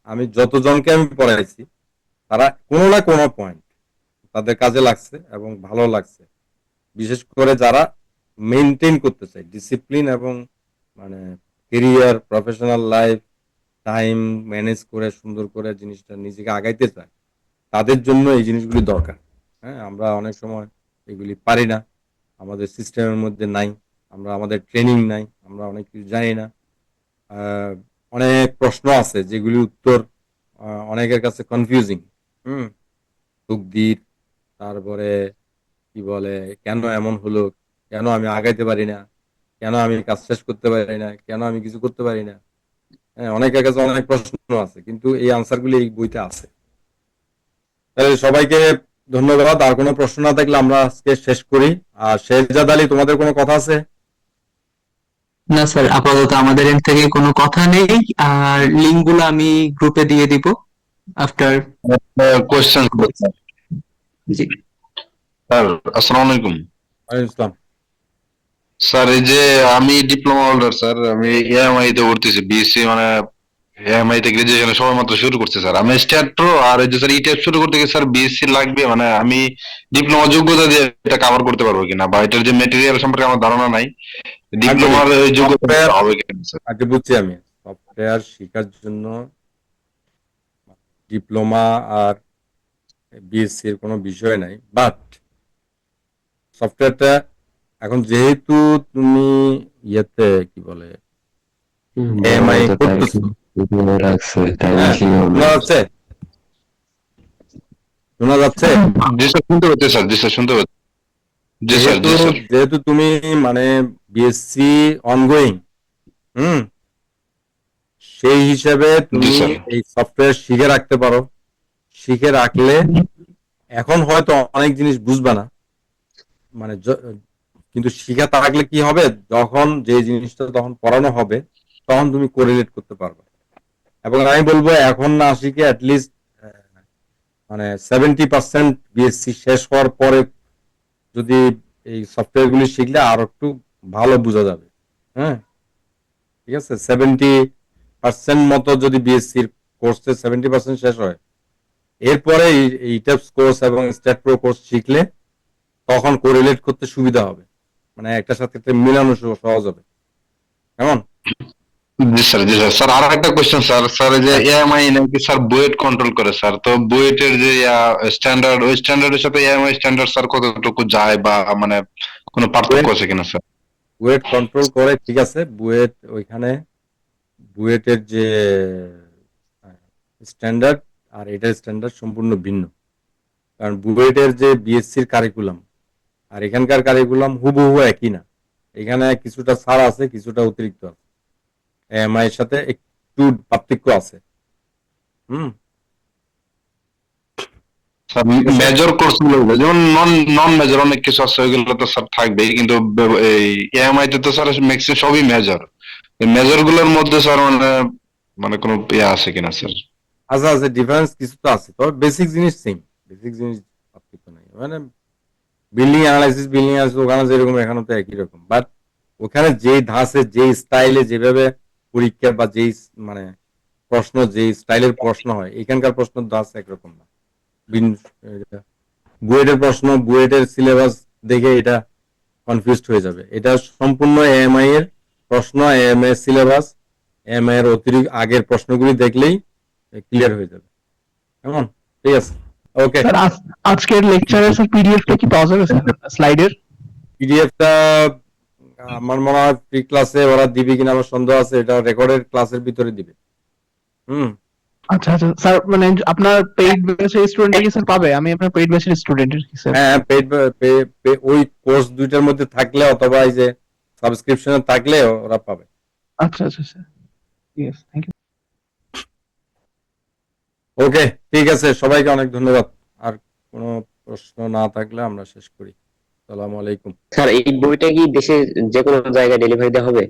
আমি যতজনকে আমি পড়াইছি, তারা কোনো না কোনো পয়েন্ট তাদের কাজে লাগছে এবং ভালো লাগছে। বিশেষ করে যারা মেনটেন করতে চায় ডিসিপ্লিন, এবং মানে career, professional life, time manage করে সুন্দর করে জিনিসটা নিজেকে আগাইতে চায়, তাদের জন্য এই জিনিসগুলি দরকার। হ্যাঁ, আমরা অনেক সময় এগুলি পারি না, আমাদের সিস্টেমের মধ্যে নাই, আমাদের ট্রেনিং নাই, আমরা অনেক কিছু জানি না। অনেক প্রশ্ন আছে যেগুলি উত্তর অনেকের কাছে কনফিউজিং। তকদির, তারপরে কি বলে, কেন এমন হলো, কেন আমি আগাইতে পারি না, কেন আমি কাজ শেষ করতে পারি না, কেন আমি কিছু করতে পারি না। হ্যাঁ, অনেকের কাছে অনেক প্রশ্ন আছে, কিন্তু এই আনসারগুলি এই বইতে আছে। তাহলে সবাইকে ধন্যবাদ। আর কোনো প্রশ্ন না থাকলে আমরা আজকে শেষ করি। আর শেহজাদ আলী, তোমাদের কোনো কথা আছে? না স্যার, আপাতত আমাদের এন্ড থেকে কোনো কথা নেই। আর লিঙ্ক গুলো আমি গ্রুপে দিয়ে দিব আফটার। কোয়েশ্চেন জি স্যার, আসসালামু আলাইকুম। ওয়ালাইকুম আসসালাম। স্যার, এই যে আমি ডিপ্লোমা হোল্ডার স্যার, আমি এএমআই তে ভর্তিছি, বিএসসি মানে এএমআই তে গ্রাজুয়েশন সবে মাত্র শুরু করছে স্যার। আমি স্টার্ট প্রো আর এই যে স্যার ইটেপ শুরু করতে গিয়ে স্যার বিএসসি লাগবে, মানে আমি ডিপ্লোমা যোগ্যতা দিয়ে এটা কভার করতে পারবো কিনা, বা এটার যে মেটেরিয়াল সম্পর্কে আমার ধারণা নাই, ডিপ্লোমার যোগ্যতা হবে কিনা স্যার? আগে বুঝছি, আমি সফটওয়্যার শেখার জন্য ডিপ্লোমা আর বিএসসি এর কোনো বিষয় নাই, বাট সফটওয়্যারটা এখন যেহেতু তুমি ইয়েতে কি বলে এমআই করতেছো, হ্যাঁ, শোনা যাচ্ছে? শোনা যাচ্ছে? জি স্যার শুনতে পাচ্ছি স্যার, জি স্যার শুনতে পাচ্ছি। জি স্যার, যেহেতু জি স্যার। যেহেতু তুমি মানে বিএসসি অনগোয়িং, হুম, সেই হিসেবে জি তুমি স্যার। এই সফটওয়্যার শিখে রাখতে পারো। শিখে রাখলে এখন হয়তো অনেক জিনিস বুঝবে না, মানে কিন্তু শিখে থাকলে কি হবে, যখন যে জিনিসটা তখন পড়ানো হবে তখন তুমি কোরিলেট করতে পারবে। এবং আমি বলবো এখন না শিখে অ্যাটলিস্ট মানে 70% বিএসসি শেষ হওয়ার পরে যদি এই সফটওয়্যার গুলি শিখলে আরো একটু ভালো বোঝা যাবে। হ্যাঁ, ঠিক আছে, 70% মতো যদি বিএসসির কোর্সে 70% শেষ হয়, এরপরে এই টাইপস কোর্স এবং স্টেট প্রো কোর্স শিখলে তখন কোরিলেট করতে সুবিধা হবে, মানে একটার সাথে একটা মিলানো সহজ হবে। কেমন? জি স্যার, জি স্যার। স্যার আর একটা কোশ্চেন স্যার, স্যার এই যে এএমআই নাকি স্যার বুয়েট কন্ট্রোল করে স্যার, তো বুয়েটের যে স্ট্যান্ডার্ড, ওই স্ট্যান্ডার্ডের সাথে এএমআই স্ট্যান্ডার্ড স্যার কতটুকু যায় বা মানে কোনো পার্থক্য আছে কিনা স্যার? বুয়েট কন্ট্রোল করে, ঠিক আছে, বুয়েট ওইখানে বুয়েটের যে স্ট্যান্ডার্ড আর এটার স্ট্যান্ডার্ড সম্পূর্ণ ভিন্ন। কারণ বুয়েটের যে বিএসসির কারিকুলাম আর এখানকার কারিকুলাম হুবহু একই না, এখানে কিছুটা ছাড় আছে, কিছুটা অতিরিক্ত আছে, এমআই এর সাথে একটু পার্থক্য আছে। হুম, স্যার মেজর কোর্স গুলো যেমন নন নন মেজর অনেক কিছু আছে, ওইগুলো তো স্যার থাকবেই, কিন্তু এই এএমআই তে তো স্যার ম্যাক্সিমাম সবই মেজর। এই মেজর গুলোর মধ্যে স্যার মানে মানে কোনো ইয়ে আছে কিনা স্যার? আচ্ছা আছে, ডিফারেন্স কিছু তো আছে, তবে বেসিক জিনিস সেম, বেসিক জিনিস পার্থক্য নাই। মানে বিল্ডিং অ্যানালাইসিস, বিল্ডিং অ্যানালাইসিস ওখানে যেরকম এখানে তো একই রকম, বাট ওখানে যেই ধাঁচে যেই স্টাইলে যেভাবে পরীক্ষা বা যেই মানে প্রশ্ন যেই স্টাইলের প্রশ্ন হয়, এখানকার প্রশ্ন ধাঁচ একরকম না। বুয়েটের প্রশ্ন, বুয়েটের সিলেবাস দেখে এটা কনফিউজড হয়ে যাবে। এটা সম্পূর্ণ এএমআই এর প্রশ্ন, এএমআই এর সিলেবাস, এএমআই এর অতিরিক্ত আগের প্রশ্নগুলি দেখলেই ক্লিয়ার হয়ে যাবে। কেমন? ঠিক আছে, ওকে। স্যার আজকের লেকচারের স্যার পিডিএফটা কি পাওয়া যাবে স্যার, স্লাইডের? পিডিএফটা আমার মনে হয় ফ্রি ক্লাসে ওরা দিবে কিনা আমার সন্দেহ আছে, এটা রেকর্ডের ক্লাসের ভিতরে দিবে। হুম, আচ্ছা আচ্ছা স্যার, মানে আপনার পেইড ব্যাচের স্টুডেন্ট কি স্যার পাবে? আমি আপনার পেইড ব্যাচের স্টুডেন্ট কি স্যার? হ্যাঁ, পেইড ওই কোর্স দুইটার মধ্যে থাকলে অথবা এই যে সাবস্ক্রিপশনে থাকলে ওরা পাবে। আচ্ছা আচ্ছা স্যার, ইয়েস, থ্যাংক ইউ। ওকে, ঠিক আছে, সবাইকে অনেক ধন্যবাদ। আর কোনো প্রশ্ন না থাকলে আমরা শেষ করি। আসসালামু আলাইকুম। স্যার এই বইটা কি দেশের যে কোনো জায়গায় ডেলিভারি দেওয়া হবে?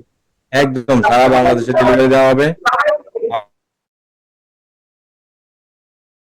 একদম সারা বাংলাদেশে ডেলিভারি দেওয়া হবে।